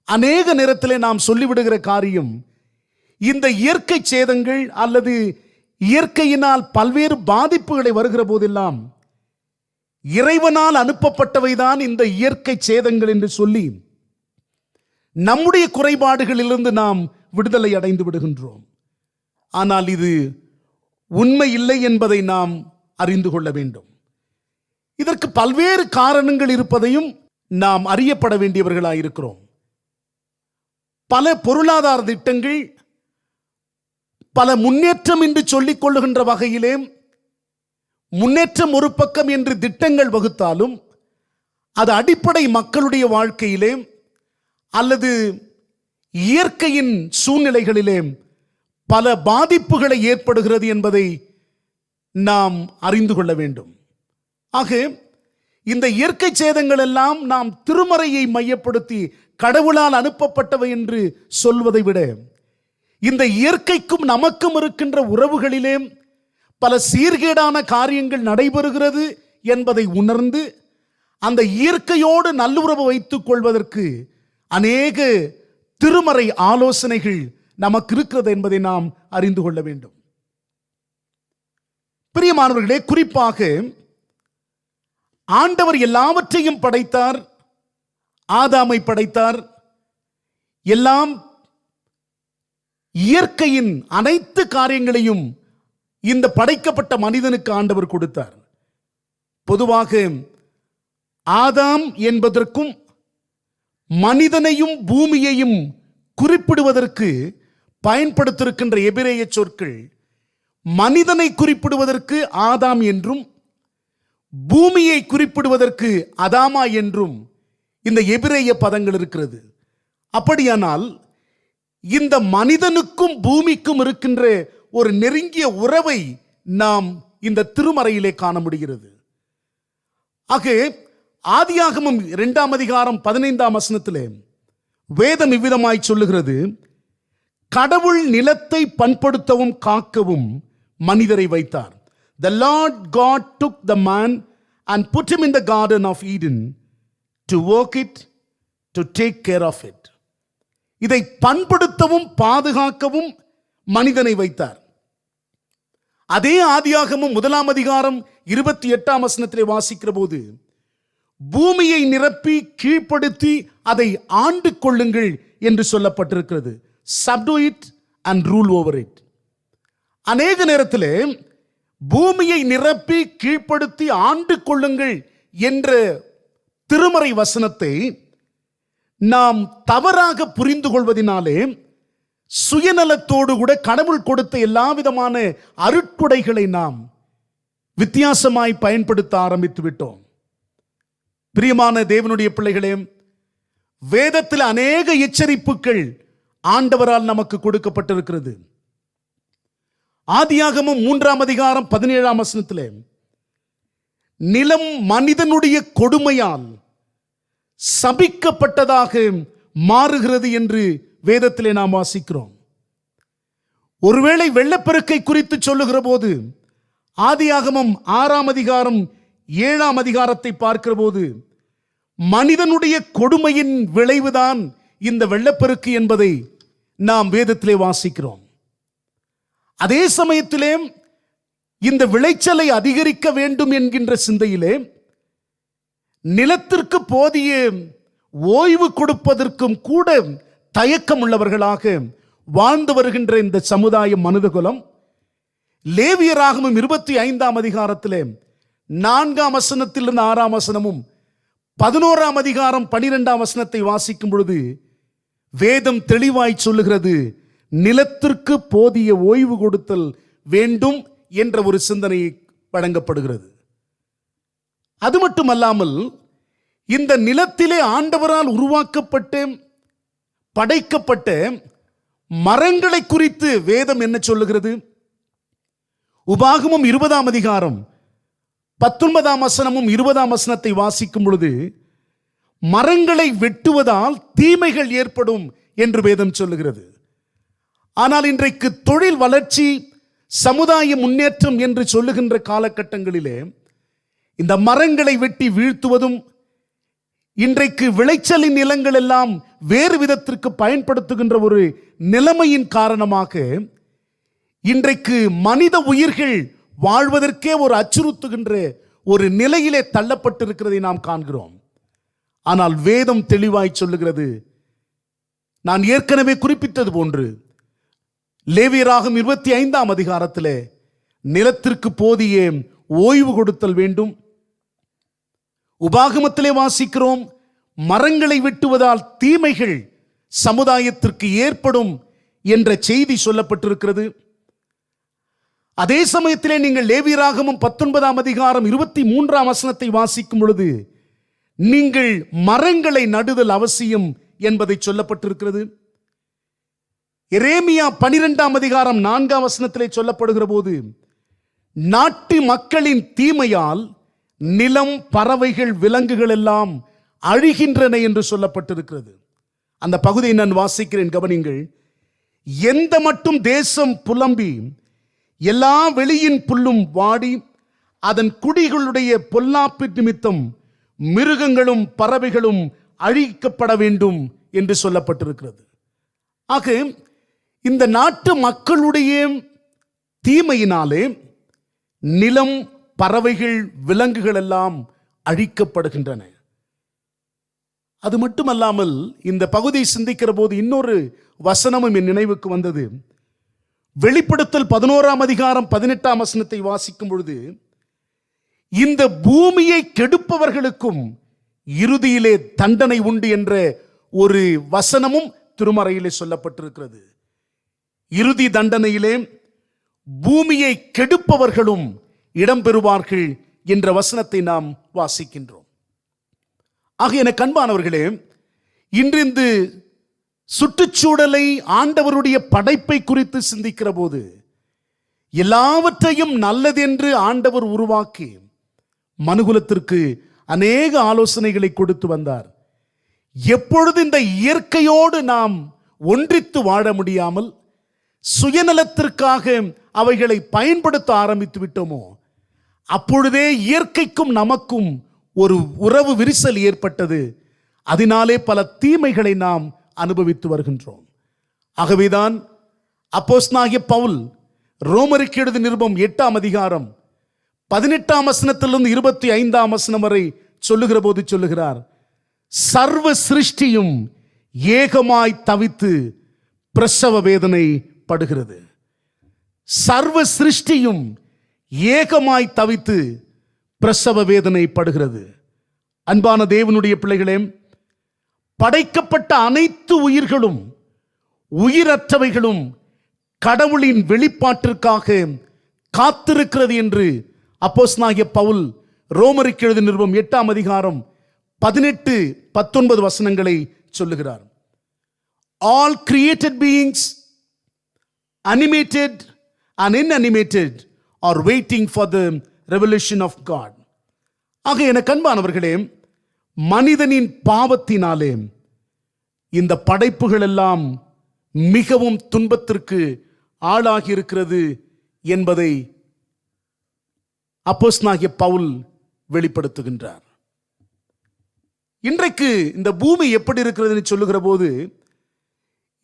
அநேக நேரத்திலே நாம் சொல்லிவிடுகிற காரியம், இந்த இயற்கை சேதங்கள் அல்லது இயற்கையினால் பல்வேறு பாதிப்புகளை வருகிற போதெல்லாம் இறைவனால் அனுப்பப்பட்டவைதான் இந்த இயற்கை சேதங்கள் என்று சொல்லி நம்முடைய குறைபாடுகளிலிருந்து நாம் விடுதலை அடைந்து விடுகின்றோம். ஆனால் இது உண்மை இல்லை என்பதை நாம் அறிந்து கொள்ள வேண்டும். இதற்கு பல்வேறு காரணங்கள் இருப்பதையும் நாம் அறியப்பட வேண்டியவர்களாயிருக்கிறோம். பல பொருளாதார திட்டங்கள் பல முன்னேற்றம் என்று சொல்லிக் கொள்ளுகின்ற வகையிலே முன்னேற்றம் ஒரு பக்கம் என்று திட்டங்கள் வகுத்தாலும் அது அடிப்படை மக்களுடைய வாழ்க்கையிலே அல்லது இயற்கையின் சூழ்நிலைகளிலே பல பாதிப்புகளை ஏற்படுகிறது என்பதை நாம் அறிந்து கொள்ள வேண்டும். ஆக இந்த இயற்கை சேதங்கள் எல்லாம் நாம் திருமறையை மையப்படுத்தி கடவுளால் அனுப்பப்பட்டவை என்று சொல்வதை விட இந்த இயற்கைக்கும் நமக்கும் இருக்கின்ற உறவுகளிலே பல சீர்கேடான காரியங்கள் நடைபெறுகிறது என்பதை உணர்ந்து அந்த இயற்கையோடு நல்லுறவு வைத்துக் கொள்வதற்கு அநேக திருமறை ஆலோசனைகள் நமக்கு இருக்கிறது என்பதை நாம் அறிந்து கொள்ள வேண்டும். பிரியமானவர்களே, குறிப்பாக ஆண்டவர் எல்லாவற்றையும் படைத்தார். ஆதாமை படைத்தார். எல்லாம் இயற்கையின் அனைத்து காரியங்களையும் இந்த படைக்கப்பட்ட மனிதனுக்கு ஆண்டவர் கொடுத்தார். பொதுவாக ஆதாம் என்பதற்கும் மனிதனையும் பூமியையும் குறிப்பிடுவதற்கு பயன்படுத்தியிருக்கின்ற எபிரேய சொற்கள் மனிதனை குறிப்பிடுவதற்கு ஆதாம் என்றும் பூமியை குறிப்பிடுவதற்கு அதாமா என்றும் இந்த எபிரேய பதங்கள் இருக்கிறது. அப்படியானால் இந்த மனிதனுக்கும் பூமிக்கும் இருக்கின்ற ஒரு நெருங்கிய உறவை நாம் இந்த திருமறையிலே காண முடிகிறது. ஆக ஆதியாகமம் 2ஆம் அதிகாரம் 15ஆம் வசனத்திலே வேதம் இவ்விதமாய் சொல்லுகிறது, கடவுள் நிலத்தை பண்படுத்தவும் காக்கவும் மனிதரை வைத்தார். The Lord God took the man and put him in the garden of Eden to work it, to take care of it. இதை பண்படுத்தவும் பாதுகாக்கவும் மனிதனை வைத்தார். அதே ஆதியாகமம் 1ஆம் அதிகாரம் 28ஆம் வசனத்திலே வாசிக்கிற போது பூமியை நிரப்பி கீழ்ப்படுத்தி அதை ஆண்டு கொள்ளுங்கள் என்று சொல்லப்பட்டிருக்கிறது. Subdue it and rule over it. அநேக நேரத்திலே பூமியை நிரப்பி கீழ்ப்படுத்தி ஆண்டு கொள்ளுங்கள் என்ற திருமறை வசனத்தை நாம் தவறாக புரிந்து கொள்வதினாலே சுயநலத்தோடு கூட கடவுள் கொடுத்த எல்லா விதமான அருட்கொடைகளை நாம் வித்தியாசமாய் பயன்படுத்த ஆரம்பித்து விட்டோம். பிரியமான தேவனுடைய பிள்ளைகளே, வேதத்தில் அநேக எச்சரிப்புகள் ஆண்டவரால் நமக்கு கொடுக்கப்பட்டிருக்கிறது. ஆதியாகமம் 3ஆம் அதிகாரம் 17ஆம் வசனத்திலே நிலம் மனிதனுடைய கொடுமையால் சபிக்கப்பட்டதாக மாறுகிறது என்று வேதத்திலே நாம் வாசிக்கிறோம். ஒருவேளை வெள்ளப்பெருக்கை குறித்து சொல்லுகிற போது ஆதியாகமம் 6ஆம் அதிகாரம் 7ஆம் அதிகாரத்தை பார்க்கிற போது மனிதனுடைய கொடுமையின் விளைவுதான் இந்த வெள்ளப்பெருக்கு என்பதை நாம் வேதத்திலே வாசிக்கிறோம். அதே சமயத்திலே இந்த விளைச்சலை அதிகரிக்க வேண்டும் என்கின்ற சிந்தையிலே நிலத்திற்கு போதிய ஓய்வு கொடுப்பதற்கும் கூட தயக்கம் உள்ளவர்களாக வாழ்ந்து வருகின்ற இந்த சமுதாயம் மனிதகுலம் லேவியராகமம் 25ஆம் அதிகாரத்திலே 4ஆம் வசனத்திலிருந்து 6ஆம் வசனமும் 11ஆம் அதிகாரம் 12ஆம் வசனத்தை வாசிக்கும் பொழுது வேதம் தெளிவாய் சொல்லுகிறது, நிலத்திற்கு போதிய ஓய்வு கொடுத்தல் வேண்டும் என்ற ஒரு சிந்தனை வழங்கப்படுகிறது. அது மட்டுமல்லாமல் இந்த நிலத்திலே ஆண்டவரால் உருவாக்கப்பட்ட படைக்கப்பட்ட மரங்களை குறித்து வேதம் என்ன சொல்லுகிறது? உபாகமம் 20ஆம் அதிகாரம் 19ஆம் வசனமும் 20ஆம் வசனத்தை வாசிக்கும் பொழுது மரங்களை வெட்டுவதால் தீமைகள் ஏற்படும் என்று வேதம் சொல்லுகிறது. ஆனால் இன்றைக்கு தொழில் வளர்ச்சி, சமுதாய முன்னேற்றம் என்று சொல்லுகின்ற காலகட்டங்களிலே இந்த மரங்களை வெட்டி வீழ்த்துவதும் இன்றைக்கு விளைச்சலின் நிலங்கள் எல்லாம் வேறு விதத்திற்கு பயன்படுத்துகின்ற ஒரு நிலைமையின் காரணமாக இன்றைக்கு மனித உயிர்கள் வாழ்வதற்கே ஒரு அச்சுறுத்துகின்ற ஒரு நிலையிலே தள்ளப்பட்டிருக்கிறதை நாம் காண்கிறோம். ஆனால் வேதம் தெளிவாய் சொல்லுகிறது, நான் ஏற்கனவே குறிப்பிட்டது போன்று லேவியராகமம் 25ஆம் அதிகாரத்திலே நிலத்திற்கு போதிய ஓய்வு கொடுத்தல் வேண்டும். உபாகமத்திலே வாசிக்கிறோம், மரங்களை வெட்டுவதால் தீமைகள் சமுதாயத்திற்கு ஏற்படும் என்ற செய்தி சொல்லப்பட்டிருக்கிறது. அதே சமயத்திலே நீங்கள் லேவியராகமம் 19ஆம் அதிகாரம் 23ஆம் வசனத்தை வாசிக்கும் பொழுது நீங்கள் மரங்களை நடுதல் அவசியம் என்பதை சொல்லப்பட்டிருக்கிறது. எரேமியா 12ஆம் அதிகாரம் 4ஆம் வசனத்திலே சொல்லப்படுகிற போது நாட்டு மக்களின் தீமையால் நிலம், பறவைகள், விலங்குகள் எல்லாம் அழிகின்றன என்று சொல்லப்பட்டிருக்கிறது. அந்த பகுதியை நான் வாசிக்கிறேன், கவனிங்கள். எந்த மட்டும் தேசம் புலம்பி எல்லா வெளியின் புல்லும் வாடி அதன் குடிகளுடைய பொல்லாப்பு நிமித்தம் மிருகங்களும் பறவைகளும் அழிக்கப்பட வேண்டும் என்று சொல்லப்பட்டிருக்கிறது. ஆக இந்த நாட்டு மக்களுடைய தீமையினாலே நிலம், பறவைகள், விலங்குகள் எல்லாம் அழிக்கப்படுகின்றன. அது மட்டுமல்லாமல் இந்த பகுதியை சிந்திக்கிற போது இன்னொரு வசனமும் என் நினைவுக்கு வந்தது. வெளிப்படுத்தல் 11ஆம் அதிகாரம் 18ஆம் வசனத்தை வாசிக்கும் பொழுது இந்த பூமியை கெடுப்பவர்களுக்கும் இறுதியிலே தண்டனை உண்டு என்ற ஒரு வசனமும் திருமறையிலே சொல்லப்பட்டிருக்கிறது. இறுதி தண்டனையிலே பூமியை கெடுப்பவர்களும் இடம்பெறுவார்கள் என்ற வசனத்தை நாம் வாசிக்கின்றோம். ஆக எனக்கு அன்பானவர்களே, இன்று இந்த சுற்றுச்சூழலை, ஆண்டவருடைய படைப்பை குறித்து சிந்திக்கிற போது எல்லாவற்றையும் நல்லதென்று ஆண்டவர் உருவாக்கி மனுகுலத்திற்கு அநேக ஆலோசனைகளை கொடுத்து வந்தார். எப்பொழுது இந்த இயற்கையோடு நாம் ஒன்றித்து வாழ முடியாமல் சுயநலத்திற்காக அவைகளை பயன்படுத்த ஆரம்பித்து விட்டோமோ, அப்பொழுதே இயற்கைக்கும் நமக்கும் ஒரு உறவு விரிசல் ஏற்பட்டது. அதனாலே பல தீமைகளை நாம் அனுபவித்து வருகின்றோம். ஆகவேதான் அப்போஸ்தலனாகிய பவுல் ரோமருக்கு எழுதிய நிருபம் 8ஆம் அதிகாரம் 18ஆம் வசனத்திலிருந்து 25ஆம் வசனம் வரை சொல்லுகிற போது சொல்லுகிறார், சர்வ சிருஷ்டியும் ஏகமாய் தவித்து பிரசவ வேதனை படுகிறது. சர்வ சிருஷ்டியும் ஏகமாய் தவித்து பிரசவ வேதனை படுகிறது. அன்பான தேவனுடைய பிள்ளைகளே, படைக்கப்பட்ட அனைத்து உயிர்களும் உயிரற்றவைகளும் கடவுளின் வெளிப்பாட்டிற்காக காத்திருக்கிறது என்று அப்போஸ்தலனாகிய பவுல் ரோமருக்கு எழுதிய நிருபம் 8ஆம் அதிகாரம் 18-19 வசனங்களை சொல்லுகிறார். All created beings, animated and inanimated, are waiting for the revelation of God. ஆக எனக்கு அன்பானவர்களே, மனிதனின் பாவத்தினாலே இந்த படைப்புகள் எல்லாம் மிகவும் துன்பத்திற்கு ஆளாகி இருக்கிறது என்பதை அப்போஸ்தலனாகிய பவுல் வெளிப்படுத்துகின்றார். இன்றைக்கு இந்த பூமி எப்படி இருக்கிறது சொல்லுகிற போது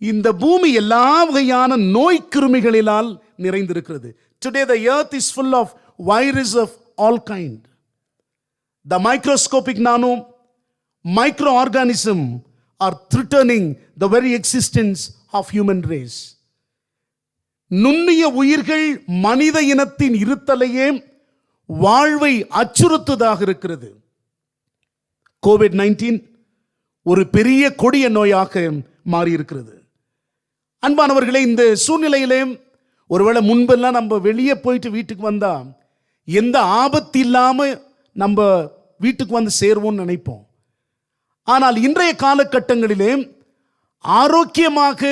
இந்த பூமி எல்லா வகையான நோய் கிருமிகளினால் நிறைந்திருக்கிறது. Today the earth is full of virus of all kind. The microscopic nano microorganism are threatening the very existence of human race. நுண்ணிய உயிர்கள் மனித இனத்தின் இருத்தலையே வாழ்வை அச்சுறுத்துவதாக இருக்கிறது. COVID-19 ஒரு பெரிய கொடிய நோயாக மாறியிருக்கிறது. அன்பானவர்களே, இந்த சூழ்நிலையிலே ஒருவேளை முன்பெல்லாம் நம்ம வெளியே போயிட்டு வீட்டுக்கு வந்தா எந்த ஆபத்து இல்லாம நம்ம வீட்டுக்கு வந்து சேருவோம்னு நினைப்போம். ஆனால் இன்றைய காலகட்டங்களிலே ஆரோக்கியமாக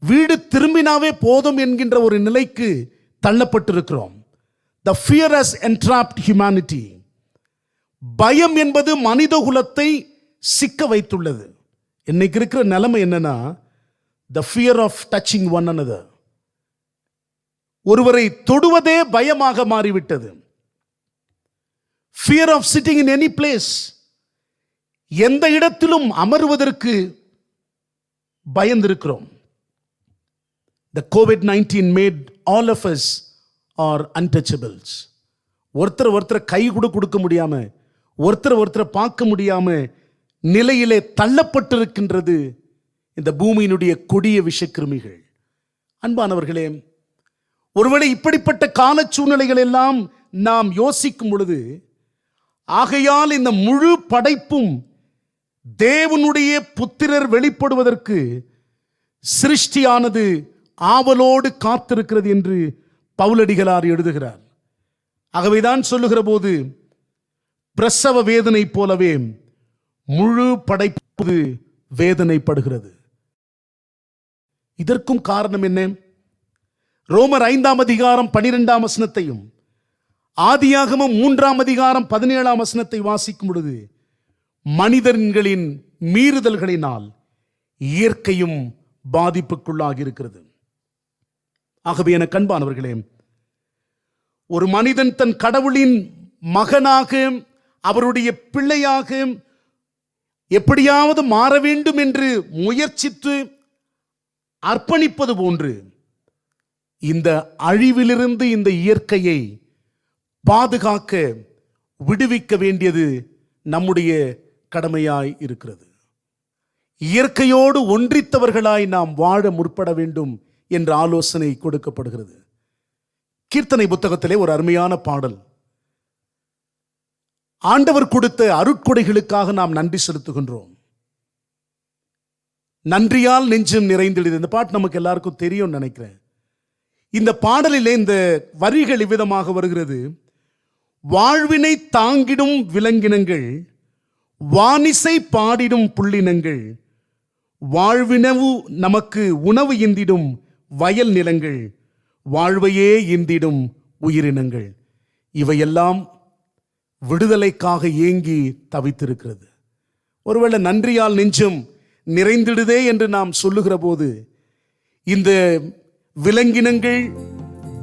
வீடு திரும்பினாவே போதும் என்கின்ற ஒரு நிலைக்கு தள்ளப்பட்டிருக்கிறோம். The fear has entrapped humanity. பயம் என்பது மனித குலத்தை சிக்க வைத்துள்ளது. இன்னைக்கு இருக்கிற நிலைமை என்னன்னா, the fear of touching one another. ஒருவரை தொடுவதே பயமாக மாறிவிட்டது. fear of sitting in any place. எந்த இடத்திலும் அமர்வதற்கு பயந்திருக்கிறோம். The COVID-19 made all of us are untouchables. ஒருத்தர் கை கூட கொடுக்க முடியாம, ஒருத்தர் பார்க்க முடியாம நிலையிலே தள்ளப்பட்டிருக்கின்றது இந்த பூமியினுடைய கொடிய விஷக்கிருமிகள். அன்பானவர்களே, ஒருவேளை இப்படிப்பட்ட கால சூழ்நிலைகள் எல்லாம் நாம் யோசிக்கும் பொழுது, ஆகையால் இந்த முழு படைப்பும் தேவனுடைய புத்திரர் வெளிப்படுவதற்கு சிருஷ்டியானது ஆவலோடு காத்திருக்கிறது என்று பவுலடிகளார் எழுதுகிறார். ஆகவேதான் சொல்லுகிற போது பிரசவ வேதனை போலவே முழு படைப்பு வேதனைப்படுகிறது. இதற்கும் காரணம் என்ன? ரோமர் 5ஆம் அதிகாரம் 12ஆம் வசனத்தையும் ஆதியாகமம் 3ஆம் அதிகாரம் 17ஆம் வசனத்தை வாசிக்கும் பொழுது மனிதர்களின் மீறுதல்களினால் இயற்கையும் பாதிப்புக்குள்ளாகி இருக்கிறது. ஆகவே என கண்பானவர்களே, ஒரு மனிதன் தன் கடவுளின் மகனாக அவருடைய பிள்ளையாக எப்படியாவது மாற வேண்டும் என்று முயற்சித்து அர்ப்பணிப்பது போன்று இந்த அழிவிலிருந்து இந்த இயற்கையை பாதுகாக்க விடுவிக்க வேண்டியது நம்முடைய கடமையாய் இருக்கிறது. இயற்கையோடு ஒன்றித்தவர்களாய் நாம் வாழ முற்பட வேண்டும் என்ற ஆலோசனை கொடுக்கப்படுகிறது. கீர்த்தனை புத்தகத்திலே ஒரு அருமையான பாடல், ஆண்டவர் கொடுத்த அருட்கொடைகளுக்காக நாம் நன்றி செலுத்துகின்றோம், நன்றியால் நெஞ்சம் நிறைந்திடுது. இந்த பாட்டு நமக்கு எல்லாருக்கும் தெரியும் நினைக்கிறேன். இந்த பாடலிலே இந்த வரிகள் இவ்விதமாக வருகிறது: வாழ்வினை தாங்கிடும் விலங்கினங்கள், வானிசை பாடிடும் புள்ளினங்கள், வாழ்வினவு நமக்கு உணவு இந்திடும் வயல் நிலங்கள், வாழ்வையே இந்திடும் உயிரினங்கள், இவையெல்லாம் விடுதலைக்காக ஏங்கி தவித்திருக்கிறது. ஒருவேளை நன்றியால் நெஞ்சம் நிறைந்திடுதே என்று நாம் சொல்லுகிற போது இந்த விலங்கினங்கள்,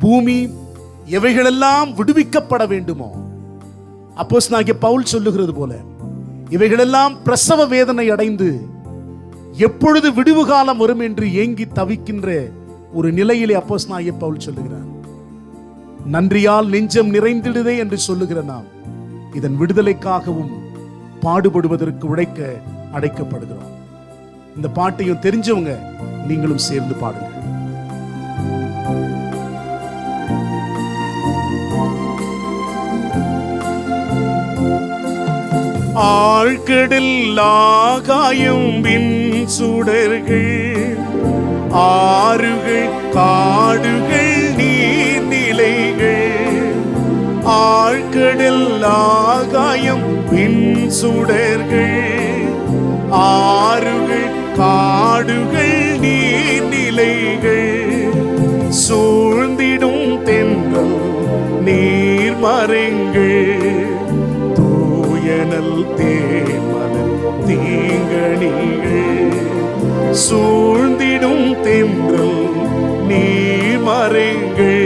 பூமி, இவைகளெல்லாம் விடுவிக்கப்பட வேண்டுமோ? அப்போஸ்தலனாகிய பவுல் சொல்லுகிறது போல இவைகளெல்லாம் பிரசவ வேதனை அடைந்து எப்பொழுது விடுவு காலம் வரும் என்று ஏங்கி தவிக்கின்ற ஒரு நிலையிலே அப்போஸ்தலனாகிய பவுல் சொல்லுகிறார். நன்றியால் நெஞ்சம் நிறைந்திடுதே என்று சொல்லுகிற நாம் இதன் விடுதலைக்காகவும் பாடுபடுவதற்கு உழைக்க அழைக்கப்படுகிறோம். இந்த பாட்டையும் தெரிஞ்சவங்க நீங்களும் சேர்ந்து பாடுங்க. ஆழ்கடல் ஆகாயம் விண் சுடர்கள், ஆறுகள் காடுகள் நீர்நிலைகள், ஆழ்கடல் ஆகாயம் விண் சுடர்கள், ஆறுகள் காடுகள் நீர்நிலைகள், சூழ்ந்திடும் தென்றல் நீர்மரங்கள், தூயனல் தேமலர் தீங்கணிகள், சூழ்ந்திடும் தென்றல் நீர்மரங்கள்,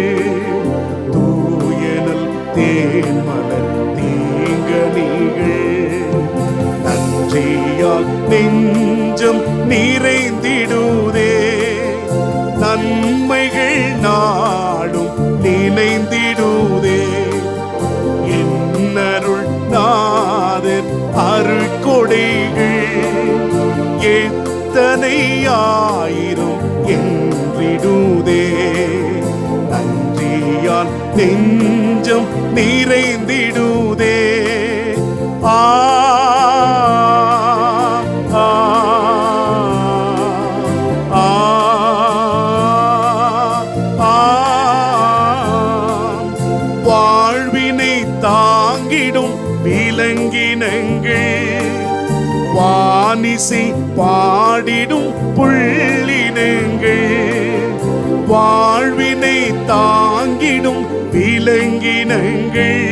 தூயனல் தேமலர் தீங்கணிகள், நன்றியால் நெஞ்சம் நிறைந்திடுதே, நன்மைகள் நாடும் நினைந்திடுதே, என்னருள் நாதர் அருட்கொடைகள் எத்தனை ஆயிரம் என்றிடுதே, நன்றியால் நெஞ்சம் நிறைந்திடுதே. ஆ வாழ்வினை தாங்கிடும் விலங்கினங்கள், வானிசை பாடிடும் புள்ளினங்கள், வாழ்வினை தாங்கிடும் விலங்கினங்கள்,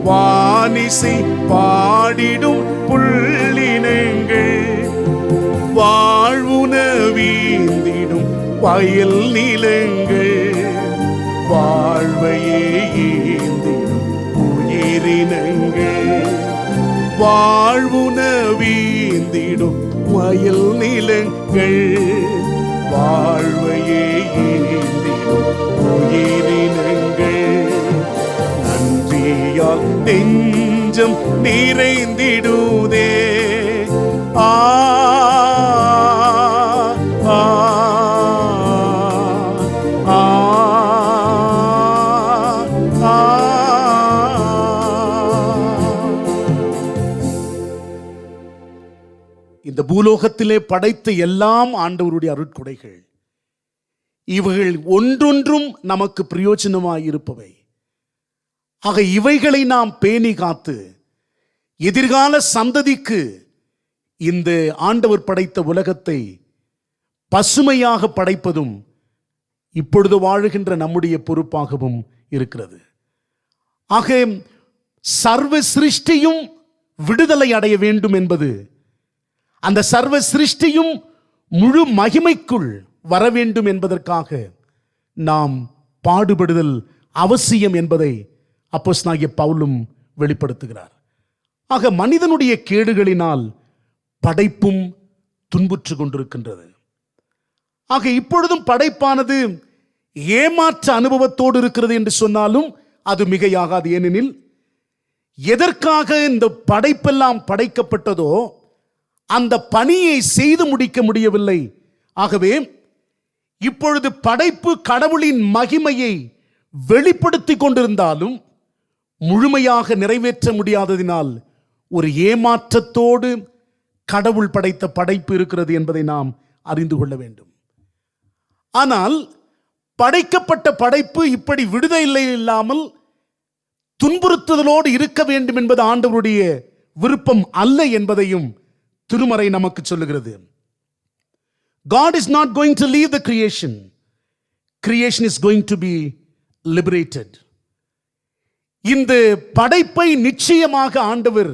வானிசை பாடிடும் புள்ளினங்கள், வாழ்வுணவீந்திடும் வயல் நிலங்கள், வாழ்வையே ஏந்திடும் உயிரினங்கள், வாழ்வுணவீந்திடும் வயல் நிலங்கள், வாழ்வையே ஏந்திடும் உயிரினங்கள், நன்றியால் நெஞ்சம் நிறைந்திடுதே. ஆ ஆ ஆ ஆ. இந்த பூலோகத்திலே படைத்த எல்லாம் ஆண்டவருடைய அருட்கொடைகள். இவைகள் ஒன்றொன்றும் நமக்கு பிரயோஜனமாய் இருப்பவை. ஆக இவைகளை நாம் பேணி காத்து எதிர்கால சந்ததிக்கு இந்த ஆண்டவர் படைத்த உலகத்தை பசுமையாக படைப்பதும் இப்பொழுது வாழுகின்ற நம்முடைய பொறுப்பாகவும் இருக்கிறது. ஆக சர்வ சிருஷ்டியும் விடுதலை அடைய வேண்டும் என்பது, அந்த சர்வ சிருஷ்டியும் முழு மகிமைக்குள் வர வேண்டும் என்பதற்காக நாம் பாடுபடுதல் அவசியம் என்பதை அப்போஸ்தலனாகிய பவுலும் வெளிப்படுத்துகிறார். ஆக மனிதனுடைய கேடுகளினால் படைப்பும் துன்புற்று கொண்டிருக்கின்றது. ஆக இப்பொழுதும் படைப்பானது ஏமாற்ற அனுபவத்தோடு இருக்கிறது என்று சொன்னாலும் அது மிகையாகாது. ஏனெனில் எதற்காக இந்த படைப்பெல்லாம் படைக்கப்பட்டதோ அந்த பணியை செய்து முடிக்க முடியவில்லை. ஆகவே இப்பொழுது படைப்பு கடவுளின் மகிமையை வெளிப்படுத்தி கொண்டிருந்தாலும் முழுமையாக நிறைவேற்ற முடியாததினால் ஒரு ஏமாற்றத்தோடு கடவுள் படைத்த படைப்பு இருக்கிறது என்பதை நாம் அறிந்து கொள்ள வேண்டும். ஆனால் படைக்கப்பட்ட படைப்பு இப்படி விடுதலை இல்லாமல் துன்புறுத்துதலோடு இருக்க வேண்டும் என்பது ஆண்டவருடைய விருப்பம் அல்ல என்பதையும் திருமறை நமக்கு சொல்லுகிறது. God is not going to leave the creation. Creation is going to be liberated. இந்த படைப்பை நிச்சயமாக ஆண்டவர்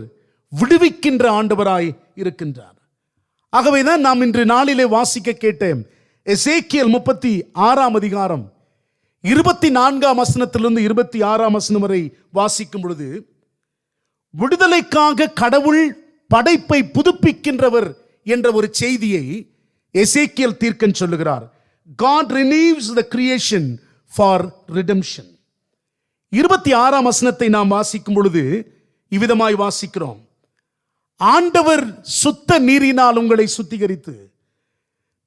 விடுவிக்கின்ற ஆண்டவராய் இருக்கின்றார். ஆகவேதான் நாம் இன்று நாளிலே வாசிக்க கேட்டேன் எசேக்கியேல் 36 அதிகாரம் 24 வசனத்திலிருந்து 26 வசனம் வரை வாசிக்கும் பொழுது விடுதலைக்காக கடவுள் படைப்பை புதுப்பிக்கின்றவர் என்ற ஒரு செய்தியை எசேக்கியேல் தீர்க்கன் சொல்லுகிறார். God renews the creation for redemption. 26 வசனத்தை நாம் வாசிக்கும் பொழுது இவ்விதமாய் வாசிக்கிறோம். ஆண்டவர் சுத்த நீரினால் உங்களை சுத்திகரித்து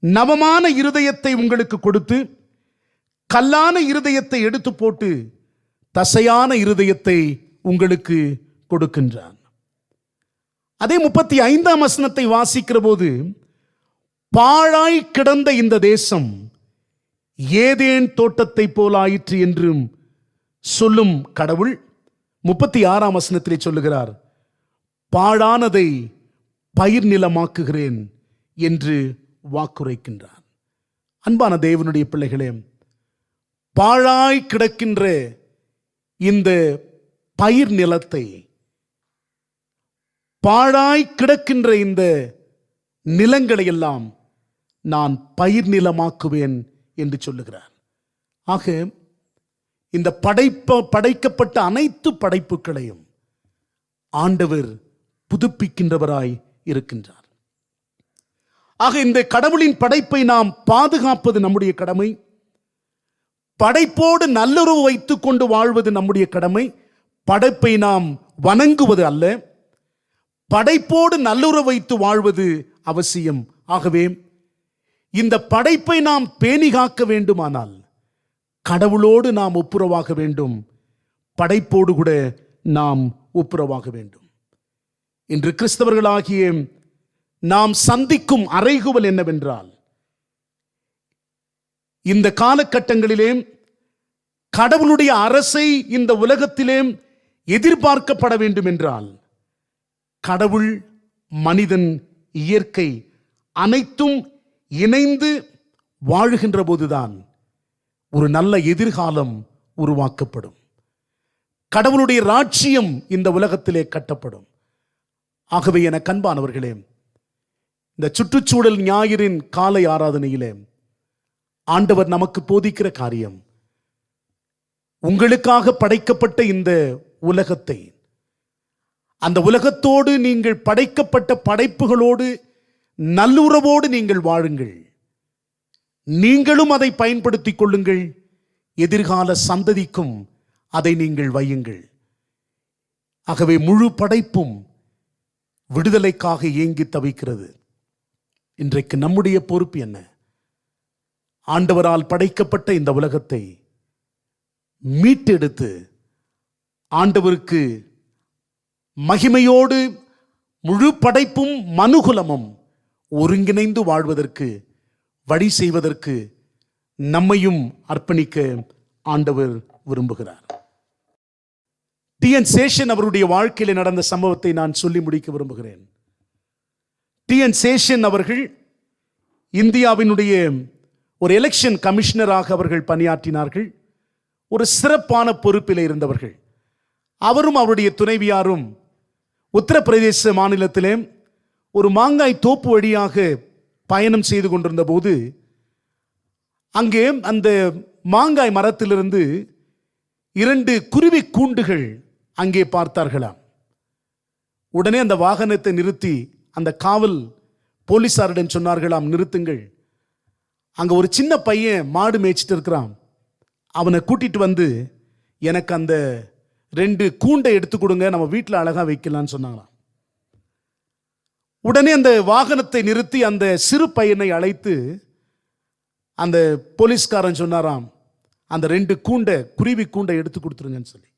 நவமான இருதயத்தை உங்களுக்கு கொடுத்து கல்லான இருதயத்தை எடுத்து போட்டு தசையான இருதயத்தை உங்களுக்கு கொடுக்கின்றான். அதே 35 வசனத்தை வாசிக்கிற போது பாழாய் கிடந்த இந்த தேசம் ஏதேன் தோட்டத்தை போல் ஆயிற்று என்றும் சொல்லும் கடவுள் 36 வசனத்திலே சொல்லுகிறார், பாழானதை பயிர் நிலமாக்குகிறேன் என்று வாக்குரைக்கின்றார். அன்பான தேவனுடைய பிள்ளைகளே, பாழாய் கிடக்கின்ற இந்த பயிர் நிலத்தை, பாழாய் கிடக்கின்ற இந்த நிலங்களை எல்லாம் நான் பயிர் நிலமாக்குவேன் என்று சொல்லுகிறார். ஆக இந்த படைக்கப்பட்ட அனைத்து படைப்புகளையும் ஆண்டவர் புதுப்பிக்கின்றவராய் இருக்கின்றார். ஆக இந்த கடவுளின் படைப்பை நாம் பாதுகாப்பது நம்முடைய கடமை. படைப்போடு நல்லுறவு வைத்துக் கொண்டு வாழ்வது நம்முடைய கடமை. படைப்பை நாம் வணங்குவது அல்ல, படைப்போடு நல்லுறவு வைத்து வாழ்வது அவசியம். ஆகவே இந்த படைப்பை நாம் பேணி காக்க வேண்டுமானால் கடவுளோடு நாம் ஒப்புரவாக வேண்டும், படைப்போடு கூட நாம் ஒப்புரவாக வேண்டும். இன்று கிறிஸ்தவர்களாகிய நாம் சந்திக்கும் அறைகூவல் என்னவென்றால், இந்த காலகட்டங்களிலே கடவுளுடைய அரசை இந்த உலகத்திலே எதிர்பார்க்கப்பட வேண்டும் என்றால் கடவுள், மனிதன், இயற்கை அனைத்தும் இணைந்து வாழுகின்ற போதுதான் ஒரு நல்ல எதிர்காலம் உருவாக்கப்படும். கடவுளுடைய ராஜ்யம் இந்த உலகத்திலே கட்டப்படும். ஆகவே என கண்பானவர்களே, இந்த சுற்றுச்சூழல் ஞாயிறின் காலை ஆராதனையிலே ஆண்டவர் நமக்கு போதிக்கிற காரியம், உங்களுக்காக படைக்கப்பட்ட இந்த உலகத்தை, அந்த உலகத்தோடு நீங்கள் படைக்கப்பட்ட படைப்புகளோடு நல்லுறவோடு நீங்கள் வாழுங்கள், நீங்களும் அதை பயன்படுத்திக் கொள்ளுங்கள், எதிர்கால சந்ததிக்கும் அதை நீங்கள் வையுங்கள். ஆகவே முழு படைப்பும் விடுதலைக்காக ஏங்கி தவிக்கிறது. இன்றைக்கு நம்முடைய பொறுப்பு என்ன? ஆண்டவரால் படைக்கப்பட்ட இந்த உலகத்தை மீட்டெடுத்து ஆண்டவருக்கு மகிமையோடு முழு படைப்பும் மனுகுலமும் ஒருங்கிணைந்து வாழ்வதற்கு வழி செய்வதற்கு நம்மையும் அர்ப்பணிக்க ஆண்டவர் விரும்புகிறார். டி.என். சேஷன் அவருடைய வாழ்க்கையில் நடந்த சம்பவத்தை நான் சொல்லி முடிக்க விரும்புகிறேன். டி.என். சேஷன் அவர்கள் இந்தியாவினுடைய ஒரு எலெக்ஷன் கமிஷனராக அவர்கள் பணியாற்றினார்கள். ஒரு சிறப்பான பொறுப்பில் இருந்தவர்கள். அவரும் அவருடைய துணைவியாரும் உத்தரப்பிரதேச மாநிலத்திலே ஒரு மாங்காய் தோப்பு வழியாக பயணம் செய்து கொண்டிருந்த போது அங்கே அந்த மாங்காய் மரத்திலிருந்து 2 குருவி கூண்டுகள் அங்கே பார்த்தார்களாம். உடனே அந்த வாகனத்தை நிறுத்தி அந்த காவல் போலீசாரிடம் சொன்னார்களாம், நிறுத்துங்கள், அங்க ஒரு சின்ன பையன் மாடு மேய்ச்சிட்டு இருக்கிறான், அவனை கூட்டிட்டு வந்து எனக்கு அந்த 2 கூண்டை எடுத்து கொடுங்க, நம்ம வீட்டில் அழகா வைக்கலான்னு சொன்னாங்களாம். உடனே அந்த வாகனத்தை நிறுத்தி அந்த சிறு பையனை அழைத்து அந்த போலீஸ்காரன் சொன்னாராம், அந்த 2 கூண்டை குருவி கூண்டை எடுத்து கொடுத்துருங்கன்னு சொல்லி.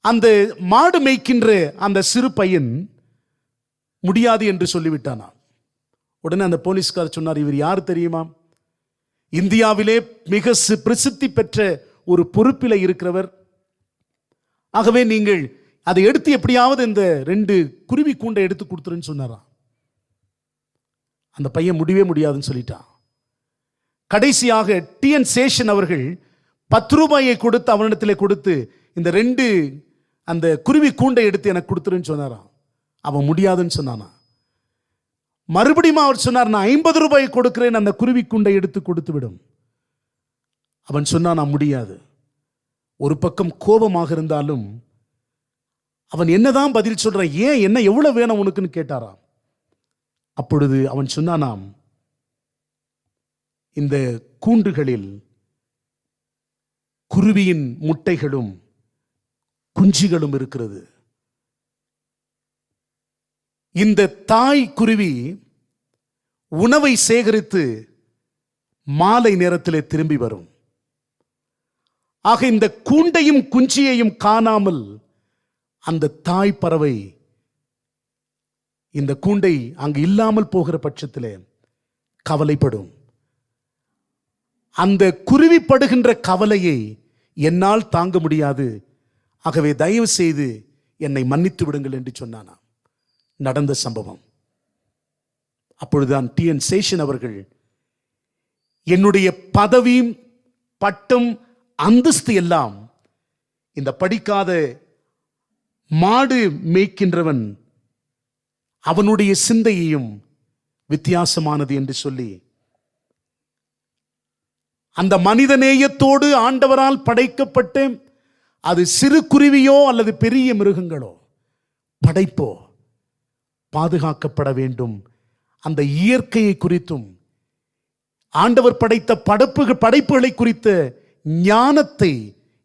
அந்த மாடு மேய்க்கின்ற அந்த சிறு பையன் முடியாது என்று சொல்லிவிட்டானா. உடனே அந்த போலீஸ்காரர் சொன்னார், இவர் யார் தெரியுமா? இந்தியாவிலே மிக பிரசித்தி பெற்ற ஒரு பொறுப்பில் இருக்கிறவர். ஆகவே நீங்கள் அதை எடுத்து எப்படியாவது இந்த 2 குருவி கூண்டை எடுத்து கொடுத்துருன்னு சொன்னாராம். அந்த பையன் முடியவே முடியாதுன்னு சொல்லிட்டான். கடைசியாக டி.என். சேஷன் அவர்கள் 10 ரூபாயை கொடுத்து அவனிடத்தில் கொடுத்து இந்த 2 அந்த குருவி கூண்டை எடுத்து எனக்கு கொடுத்துருன்னு சொன்னாராம். அவன் முடியாதுன்னு சொன்னானா. மறுபடியும் அவர் சொன்னார், நான் 50 ரூபாய் கொடுக்கிறேன், அந்த குருவி கூண்டை எடுத்து கொடுத்து விடும். அவன் சொன்னான், நான் முடியாது. ஒரு பக்கம் கோபமாக இருந்தாலும் அவன் என்னதான் பதில் சொல்றான், ஏன், என்ன எவ்வளவு வேணும் உனக்குன்னு கேட்டாராம். அப்பொழுது அவன் சொன்னானாம், இந்த கூண்டுகளில் குருவியின் முட்டைகளும் குஞ்சுகளும் இருக்கிறது. இந்த தாய் குருவி உணவை சேகரித்து மாலை நேரத்திலே திரும்பி வரும். ஆக இந்த கூண்டையும் குஞ்சியையும் காணாமல் அந்த தாய் பறவை இந்த கூண்டை அங்கு இல்லாமல் போகிற பட்சத்திலே கவலைப்படும். அந்த குருவி படுகின்ற கவலையை என்னால் தாங்க முடியாது, ஆகவே தயவு செய்து என்னை மன்னித்து விடுங்கள் என்று சொன்னானா. நடந்த சம்பவம். அப்பொழுதுதான் டி.என். சேஷன் அவர்கள், என்னுடைய பதவி, பட்டம், அந்தஸ்து எல்லாம் இந்த படிக்காத மாடு மேய்க்கின்றவன் அவனுடைய சிந்தையையும் வித்தியாசமானது என்று சொல்லி, அந்த மனிதநேயத்தோடு ஆண்டவரால் படைக்கப்பட்டு அது சிறு குருவியோ அல்லது பெரிய மிருகங்களோ படைப்போ பாதுகாக்கப்பட வேண்டும். அந்த இயற்கையை குறித்தும் ஆண்டவர் படைத்த படைப்புகளை குறித்த ஞானத்தை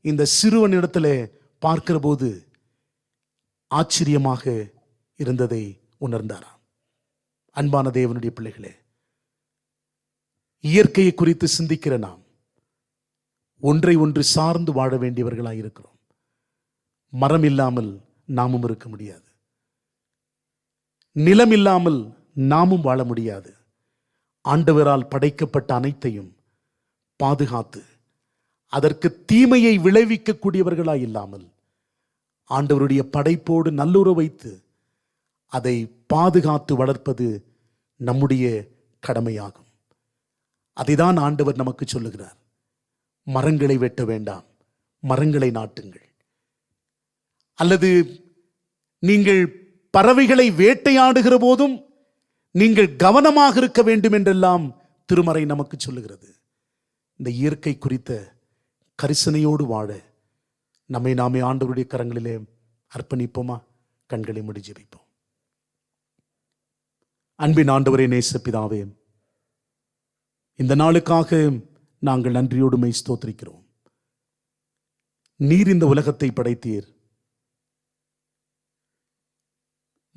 இந்த சிறுவனிடத்தில் பார்க்கிற போது ஆச்சரியமாக இருந்ததை உணர்ந்தாராம். அன்பான தேவனுடைய பிள்ளைகளே, இயற்கையை குறித்து சிந்திக்கிற நாம் ஒன்றை ஒன்று சார்ந்து வாழ வேண்டியவர்களாக இருக்கிறோம். மரம் இல்லாமல் நாமும் இருக்க முடியாது, நிலம் இல்லாமல் நாமும் வாழ முடியாது. ஆண்டவரால் படைக்கப்பட்ட அனைத்தையும் பாதுகாத்து அதற்கு தீமையை விளைவிக்கக்கூடியவர்களாய் இல்லாமல் ஆண்டவருடைய படைப்போடு நல்லுறவு வைத்து அதை பாதுகாத்து வளர்ப்பது நம்முடைய கடமையாகும். அதைதான் ஆண்டவர் நமக்கு சொல்லுகிறார். மரங்களை வெட்ட வேண்டாம், மரங்களை நாட்டுங்கள். அல்லது நீங்கள் பறவைகளை வேட்டையாடுகிற போதும் நீங்கள் கவனமாக இருக்க வேண்டும் என்றெல்லாம் திருமறை நமக்கு சொல்லுகிறது. இந்த இயற்கை குறித்த கரிசனையோடு வாழ நம்மை நாமே ஆண்டவருடைய கரங்களிலே அர்ப்பணிப்போமா? கண்களை மூடி ஜெபிப்போம். அன்பின் ஆண்டவரே, நேச பிதாவே, இந்த நாளுக்காக நாங்கள் நன்றியோடு மை ஸ்தோத்திரிக்கிறோம். நீர் இந்த உலகத்தை படைத்தீர்,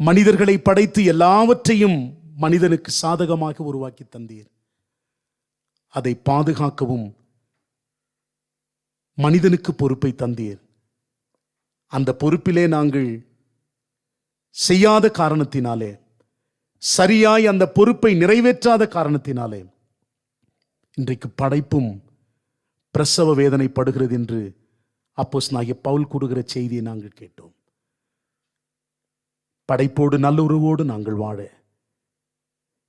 மனிதர்களை படைத்து எல்லாவற்றையும் மனிதனுக்கு சாதகமாக உருவாக்கி தந்தீர். அதை பாதுகாக்கவும் மனிதனுக்கு பொறுப்பை தந்தீர். அந்த பொறுப்பிலே நாங்கள் செய்யாத காரணத்தினாலே சரியாய் அந்த பொறுப்பை நிறைவேற்றாத காரணத்தினாலே இன்றைக்கு படைப்பும் பிரசவ வேதனைப்படுகிறது என்று அப்போஸ்தலனாகிய பவுல் கூறுகிற செய்தியை நாங்கள் கேட்டோம். படைப்போடு நல்லுறவோடு நாங்கள் வாழ,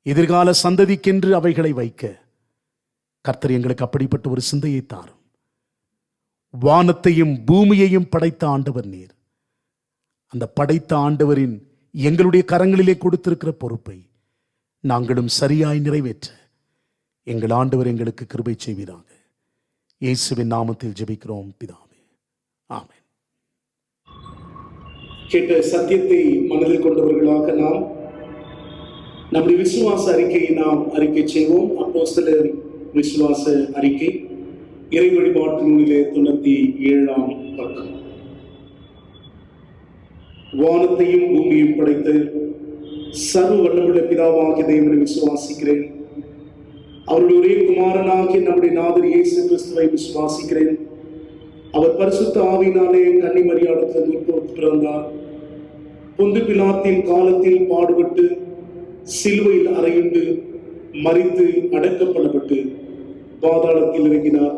எதிர்கால சந்ததிக்கென்று அவைகளை வைக்க கர்த்தர் எங்களுக்கு அப்படிப்பட்ட ஒரு சிந்தையை தாரும். வானத்தையும் பூமியையும் படைத்த ஆண்டவர் நீர். அந்த படைத்த ஆண்டவரின் எங்களுடைய கரங்களிலே கொடுத்திருக்கிற பொறுப்பை நாங்களும் சரியாய் நிறைவேற்ற எங்கள் ஆண்டவர் எங்களுக்கு கிருபை செய்வீராக. இயேசுவின் நாமத்தில் ஜெபிக்கிறோம் பிதாவே, ஆமென். கேட்ட சத்தியத்தை மனதில் கொண்டவர்களாக நாம் நம்முடைய விசுவாச அறிக்கையை நாம் அறிக்கை செய்வோம். அப்போஸ்தலர் விசுவாச அறிக்கை இறை வழிபாட்டு நூலிலே 97ஆம் பக்கம். வானத்தையும் பூமியும் படைத்த சர்வ வல்லமுள்ள பிதாவாகிய தேவனை விசுவாசிக்கிறேன். அவருடைய ஒரே குமாரனாகிய நம்முடைய நாதர் இயேசு கிறிஸ்துவை விசுவாசிக்கிறேன். அவர் பரிசுத்த ஆவியினாலே கன்னிமரியாளிடத்தில் பிறந்தார். பொந்து பிலாத்தின் காலத்தில் பாடுபட்டு சிலுவையில் அறையுண்டு மரித்து அடக்கப்படப்பட்டு பாதாளத்தில் இறங்கினார்.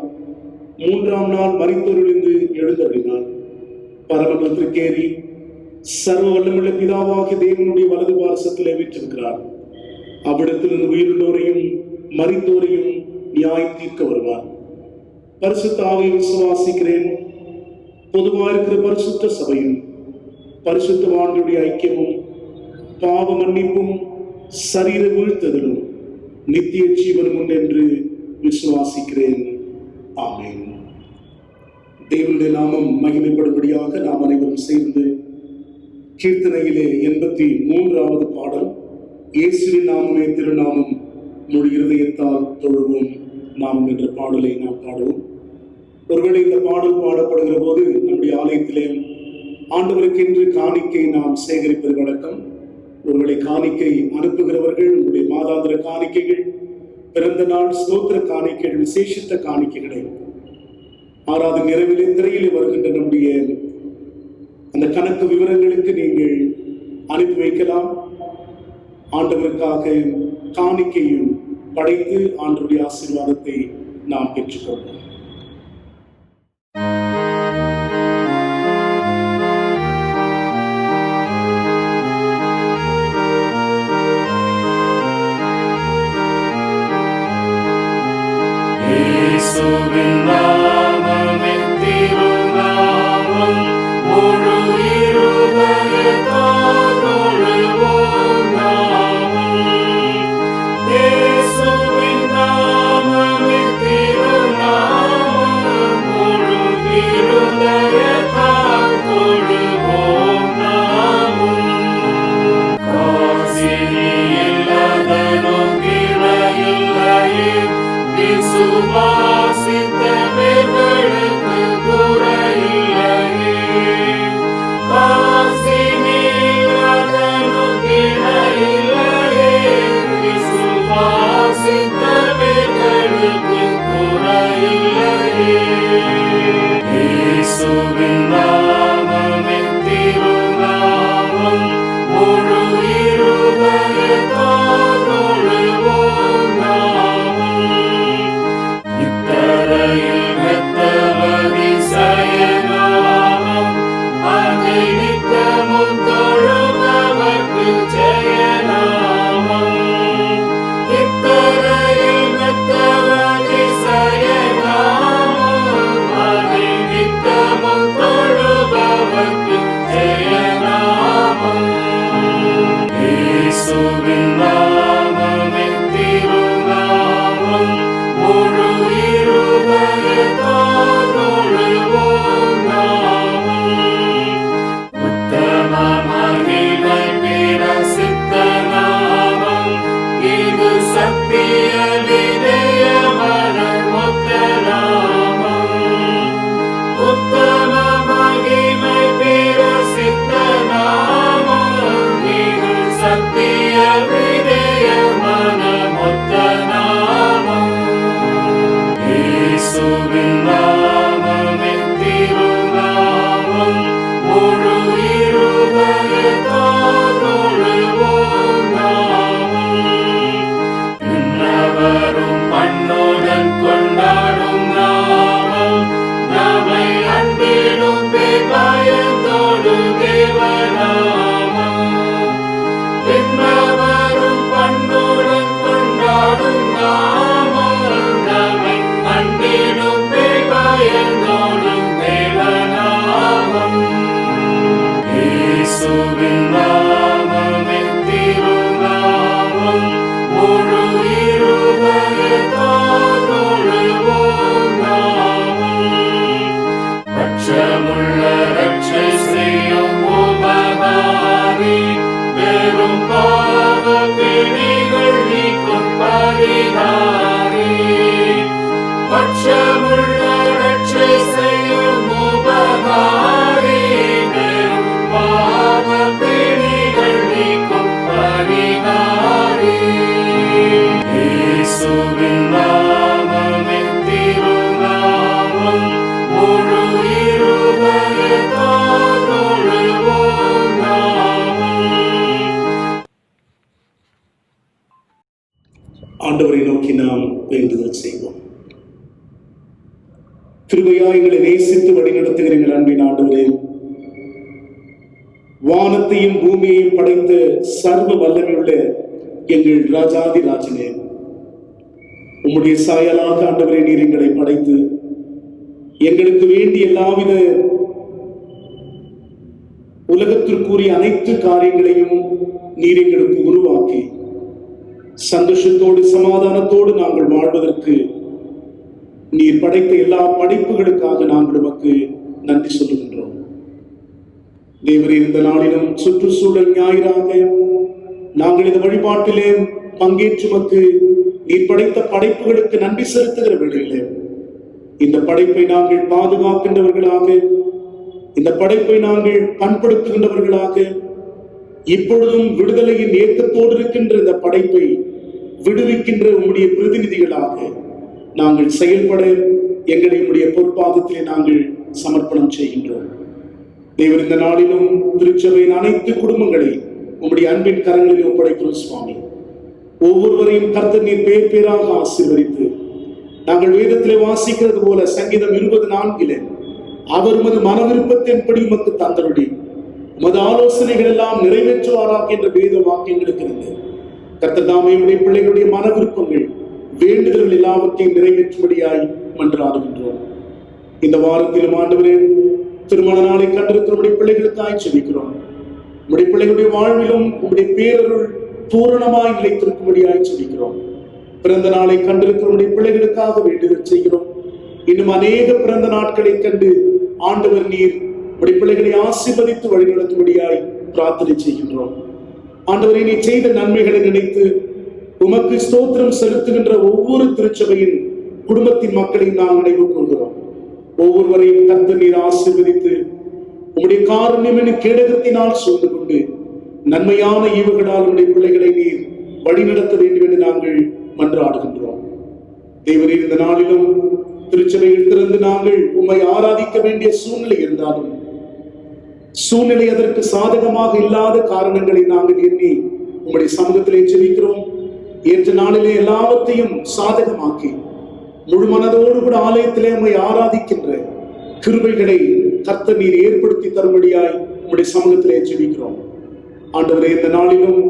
3ஆம் நாள் மரித்தோரிலிருந்து எழுந்தருளினார். பரமண்டலத்திற்கேறி சர்வ வல்லமுள்ள பிதாவாகிய தேவனுடைய வலது பாரசத்திலே வீற்றிருக்கிறார். அவ்விடத்திலிருந்து உயிருள்ளோரையும் மரித்தோரையும் நியாயம் தீர்க்க வருவார். பரிசுத்த ஆவியை விசுவாசிக்கிறேன். பொதுவாக இருக்கிற பரிசுத்த சபையும் பரிசுத்தவான்களுடைய ஐக்கியமும் பாவ மன்னிப்பும் சரீர வீழ்த்துதலும் நித்திய ஜீவனும் உண்டு என்று விசுவாசிக்கிறேன். ஆமென். தேவனுடைய நாமம் மகிமைப்படும்படியாக நாம் அனைவரும் சேர்ந்து கீர்த்தனையிலே 83வது பாடல், இயேசுவின் நாமமே திருநாமம் முழு இருதயத்தால் தொழுவோம் நாமம் என்ற பாடலை நாம் பாடுவோம். ஒருவேளை இந்த பாடல் பாடப்படுகிற போது நம்முடைய ஆலயத்திலே ஆண்டவருக்கென்று காணிக்கை நாம் சேகரிப்பது வழக்கம். ஒருவேளை காணிக்கை அனுப்புகிறவர்கள் உங்களுடைய மாதாந்திர காணிக்கைகள், பிறந்த நாள் ஸ்தோத்திர காணிக்கைகள், விசேஷித்த காணிக்கைகளை ஆறாவது நிறைவிலே திரையிலே வருகின்ற நம்முடைய அந்த கணக்கு விவரங்களுக்கு நீங்கள் அனுப்பி வைக்கலாம். ஆண்டவருக்காக காணிக்கையும் படைத்து ஆண்டவருடைய ஆசீர்வாதத்தை நாம் பெற்றுக்கொள்வோம். இயேசுவின் நாமமே திருநாமம், முழு இருதயத்தால் தொழுவோம் நாமம். இயேசுவின் நாமமே திருநாமம், முழு இருதயத்தால் தொழுவோம் நாமம். காசினி இல்லதனும் கிளையில்லையே, விசுவாசித்தவர்களுக்கு குறையில்லையே. காசினில்லதனும் கிளையில்லையே, விசுவாசித்தவர்களுக்கு குறையில்லையே. இயேசுவின் நாமமே திருநாமம், முழு இருதயத்தால் தொழுவோம் நாமம். இத்தரையில் மெத்தவதி சயநாமம், அதை நித்தமும் தொழுபவர்க்கு ஜெயநாமம். இத்தரையில் மெத்தவதி சயநாமம், அதை நித்தமும் தொழுபவர்க்கு தேவநாமம். விண்ணவரும் பண்ணுடன் கொண்டாடும் நாமம் அன்பினும் பயந்தோடும் தேவநாமம். இயேசுவின் நாமமே திருநாமம். முழு இருதயத்தால் தொழுவோம் நாமம். பட்சமுள்ள ரட்சை செய்யும் உபகாரி, பெரும் பாவ பிணிகள் நீக்கும் பரிகாரி. பட்சமுள்ள ரட்சை செய்யும் உபகாரி, பெரும் பாவ பிணிகள் நீக்கும் பரிகாரி. இயேசுவின் நாமமே திருநாமம். முழு இருதயத்தால் தொழுவோம் நாமம். ஆண்டவரை நோக்கி நாம் வேண்டுதல் செய்வோம். கிருபையா எங்களை நேசித்து வழிநடத்துகிற எங்கள் அன்பின் ஆண்டவரே, வானத்தையும் பூமியையும் படைத்த சர்வ வல்லமையுள்ள எங்கள் ராஜாதி ராஜனே, உம்முடைய சாயலாக ஆண்டவரே நீர் எங்களை படைத்து எங்களுக்கு வேண்டிய எல்லாவித உலகத்திற்குரிய அனைத்து காரியங்களையும் நீர் எங்களுக்கு உருவாக்கி சந்தோஷத்தோடு சமாதானத்தோடு நாங்கள் வாழ்வதற்கு நீர் படைத்த எல்லா படைப்புகளுக்காக நாங்கள் உமக்கு நன்றி சொல்லுகின்றோம். தேவரே, இந்த நாளிலும் சுற்றுச்சூழல் ஞாயிறாக நாங்கள் இந்த வழிபாட்டிலே பங்கேற்றுமக்கு நீர் படைத்த படைப்புகளுக்கு நன்றி செலுத்துகிற வேளையிலே இந்த படைப்பை நாங்கள் பாதுகாக்கின்றவர்களாக, இந்த படைப்பை நாங்கள் பண்படுத்துகின்றவர்களாக, இப்பொழுதும் விடுதலையின் ஏக்கத்தோடு இருக்கின்ற இந்த படைப்பை விடுவிக்கின்ற உம்முடைய பிரதிநிதிகளாக நாங்கள் செயல்பட எங்களை உம்முடைய பொற்பாதத்திலே நாங்கள் சமர்ப்பணம் செய்கின்றோம். தேவர், இந்த நாளிலும் திருச்சபையின் அனைத்து குடும்பங்களை உம்முடைய அன்பின் கரங்களில் ஒப்படைக்கிறோம் சுவாமி. ஒவ்வொருவரையும் கர்த்தர் நீர் பேர் பேராக ஆசீர்வதித்து, நாங்கள் வேதத்திலே வாசிக்கிறது போல சங்கீதம் 24 அவர் உமது மன விருப்பத்தின்படி உமக்கு தந்தருளி உமது ஆலோசனைகள் எல்லாம் நிறைவேற்றுவாராக என்ற வேத வாக்கியங்களுக்கு கர்த்தர் தாமே உடைய பிள்ளைகளுடைய மன விருப்பங்கள் வேண்டுதல்கள் எல்லாவற்றையும் நிறைவேற்றும்படியாய் மன்றாடுகின்றோம். இந்த வாரத்திலும் ஆண்டவரே, திருமண நாளை கண்டிருக்கிற பிள்ளைகளுக்காய் செபிக்கிறோம். உடைய பிள்ளைகளுடைய வாழ்விலும் உடைய பேரருள் பூரணமாய் நிலைத்திருக்கும்படியாய் செபிக்கிறோம். பிறந்த நாளை கண்டிருக்கிற பிள்ளைகளுக்காக வேண்டுதல் செய்கிறோம். இன்னும் அநேக பிறந்த நாட்களை கண்டு ஆண்டவர் நீர் உடைய பிள்ளைகளை ஆசீர்வதித்து வழிநடத்தும்படியாய் பிரார்த்தனை செய்கின்றோம். ஆண்டவரை நீ செய்த நன்மைகளை நினைத்து உமக்கு ஸ்தோத்திரம் செலுத்துகின்ற ஒவ்வொரு திருச்சபையின் குடும்பத்தின் மக்களையும் நாம் நினைவு கொள்கிறோம். ஒவ்வொருவரையும் கர்த்தர் நீர் ஆசீர்வதித்து உம்முடைய காருண்யம் எனும் கேடகத்தினால் சூழ்ந்து கொண்டு நன்மையான ஈவுகளால் உடைய பிள்ளைகளை நீர் வழிநடத்த வேண்டும் என்று நாங்கள் மன்றாடுகின்றோம். தேவரே, இந்த நாளிலும் திருச்சபையில் திறந்து நாங்கள் உம்மை ஆராதிக்க வேண்டிய சூழ்நிலை இருந்தாலும் சூழ்நிலை அதற்கு சாதகமாக இல்லாத காரணங்களை நாங்கள் எண்ணி உம்முடைய சமூகத்திலே ஜெபிக்கிறோம். ஏற்ற நாளிலே எல்லாவற்றையும் சாதகமாக்கி முழு மனதோடு கூட ஆலயத்திலே உம்மை ஆராதிக்கின்ற கிருபைகளை கர்த்தர் நீர் ஏற்படுத்தி தரும்படியாய் உம்முடைய சமூகத்திலே ஜெபிக்கிறோம். ஆண்டவரே, இந்த நாளிலும்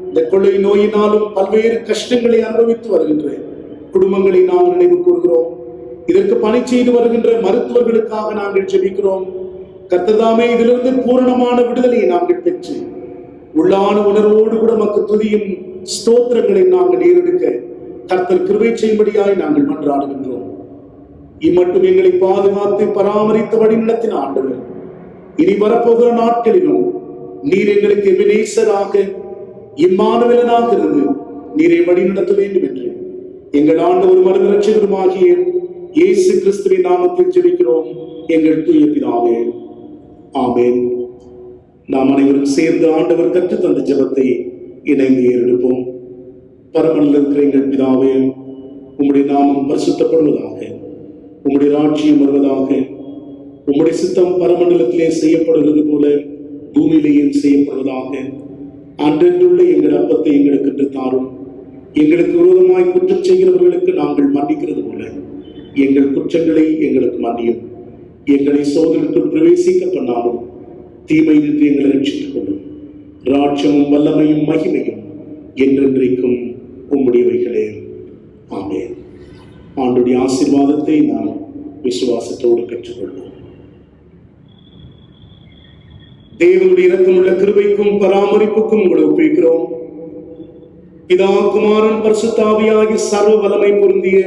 இந்த கொள்ளை நோயினாலும் பல்வேறு கஷ்டங்களை அனுபவித்து வருகின்ற குடும்பங்களை நாங்கள் நினைவு கூறுகிறோம். இதற்கு பணி செய்து வருகின்ற மருத்துவர்களுக்காக நாங்கள் ஜெபிக்கிறோம். கர்த்தர்தாமே இதிலிருந்து பூரணமான விடுதலையை நாங்கள் பெற்று உள்ளான உணர்வோடு கூட நமக்கு துதியும் ஸ்தோத்திரங்களை நாங்கள் ஏறெடுக்க கர்த்தர் கிருபை செய்யும்படியாய் நாங்கள் மன்றாடுகின்றோம். இம்மட்டும் எங்களை பாதுகாத்து பராமரித்து வழிநடத்தின ஆண்டவர், இனி வரப்போகிற நாட்களிலும் நீர் எங்களுக்கு எபினேசராக இம்மானுவேலனாக இருந்து நீரை வழிநடத்த வேண்டும் என்று எங்கள் ஆண்டவர் மருந்து இரட்சகருமாகிய இயேசு கிறிஸ்துவின் நாமத்தில் ஜெபிக்கிறோம் எங்கள் தூய பிதாவே, ஆமென். நாம் அனைவரும் சேர்ந்து ஆண்டவர் கற்றுத் தந்த ஜெபத்தை இணைந்து ஏறெடுப்போம். பரமனில் இருக்கிற எங்கள் பிதாவே, உம்முடைய நாமம் பரிசுத்தப்படுவதாக, உம்முடைய ராஜ்யம் வருவதாக, உம்முடைய சித்தம் பரமண்டலத்திலே செய்யப்படுகிறது போல பூமியிலேயும் செய்யப்படுவதாக. அன்றென்றுள்ள எங்கள் அப்பத்தை எங்களுக்கு தாரும். எங்களுக்கு விரோதமாய் குற்றம் செய்கிறவர்களுக்கு நாங்கள் மன்னிக்கிறது போல எங்கள் குற்றங்களை எங்களுக்கு மன்னியும். எங்களை சோதனைக்குள் பிரவேசிக்க பண்ணாலும் தீமை நின்று எங்களை ரட்சித்துக் கொள்ளும். ராட்சமும் வல்லமையும் மகிமையும் என்றென்றைக்கும் உம்முடையவைகளே. ஆமென். ஆண்டுடைய ஆசீர்வாதத்தை நாம் விசுவாசத்தோடு பெற்றுக்கொள்வோம். தேவனுடைய இரக்கமுள்ள கிருபைக்கும் பராமரிப்புக்கும் உங்களை ஒப்புவிக்கிறோம். பிதா, குமாரன், பரிசுத்த ஆவியாகிய சர்வ வல்லமை பொருந்திய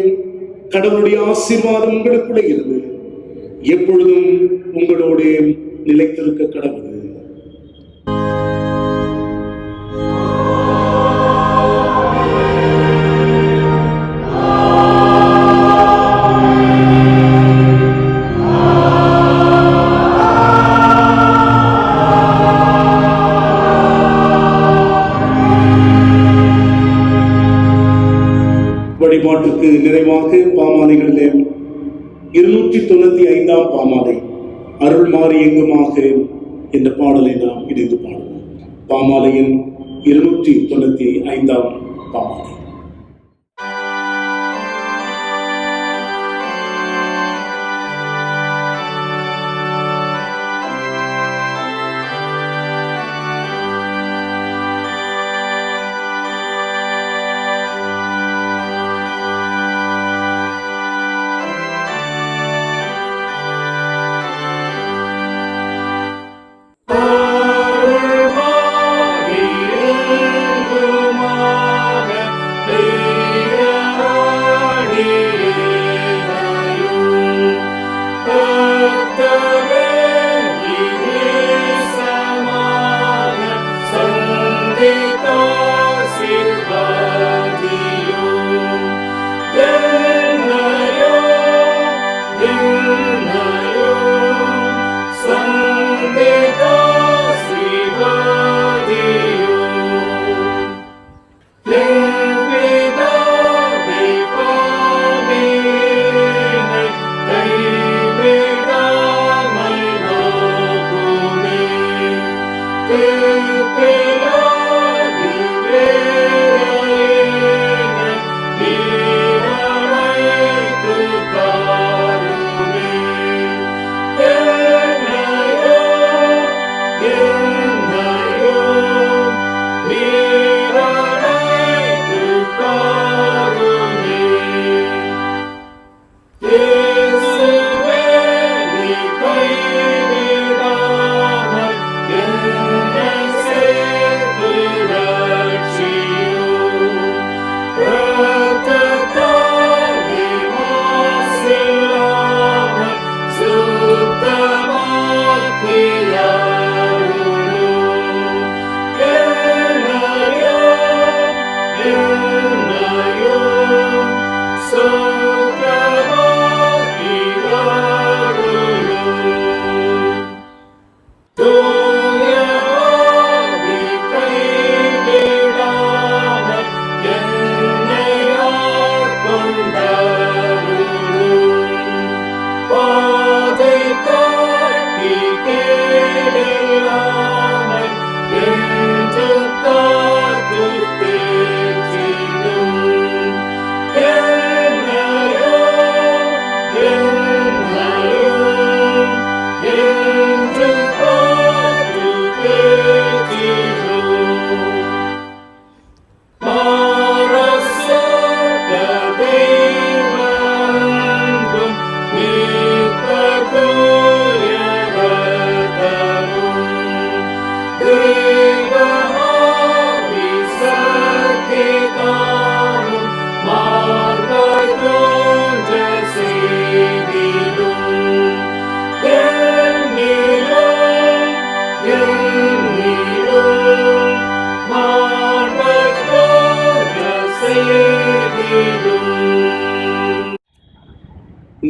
கடவுளுடைய ஆசீர்வாதம் உங்களுக்குள்ளே இருந்து எப்பொழுதும் உங்களோடு நிலைத்திருக்க கடவுள். வழிபாட்டுக்கு நிறைவாக பாமாலைகளில் 295 பாமாலை அருள் மாறி எங்குமாக என்ற பாடலை நாம் இணைந்து பாடுவோம். பாமாலையின் 295 பாமாலை.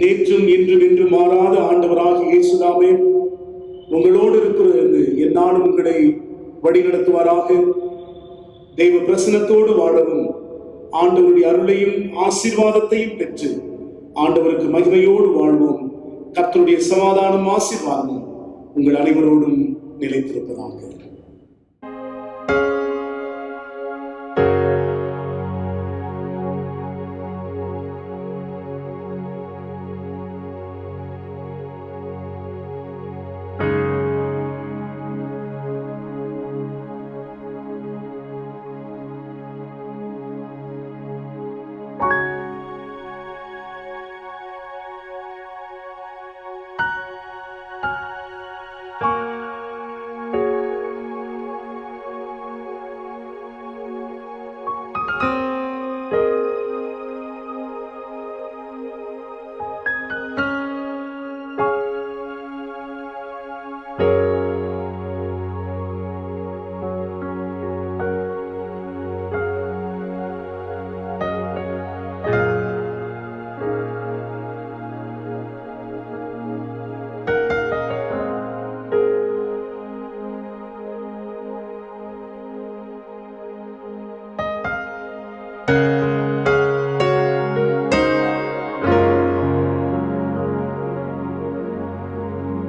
நேற்றும் இன்றும் என்று மாறாத ஆண்டவராகிய இயேசுதாமே உங்களோடு இருக்கிறது எந்நாளும் உங்களை வழிநடத்துவாராக. தெய்வ பிரசன்னத்தோடு வாழவும் ஆண்டவருடைய அருளையும் ஆசீர்வாதத்தையும் பெற்று ஆண்டவருக்கு மகிமையோடு வாழ்வோம். கர்த்தருடைய சமாதானம் ஆசீர்வாதமும் உங்கள் அனைவரோடும் நிலைத்திருப்பதாக.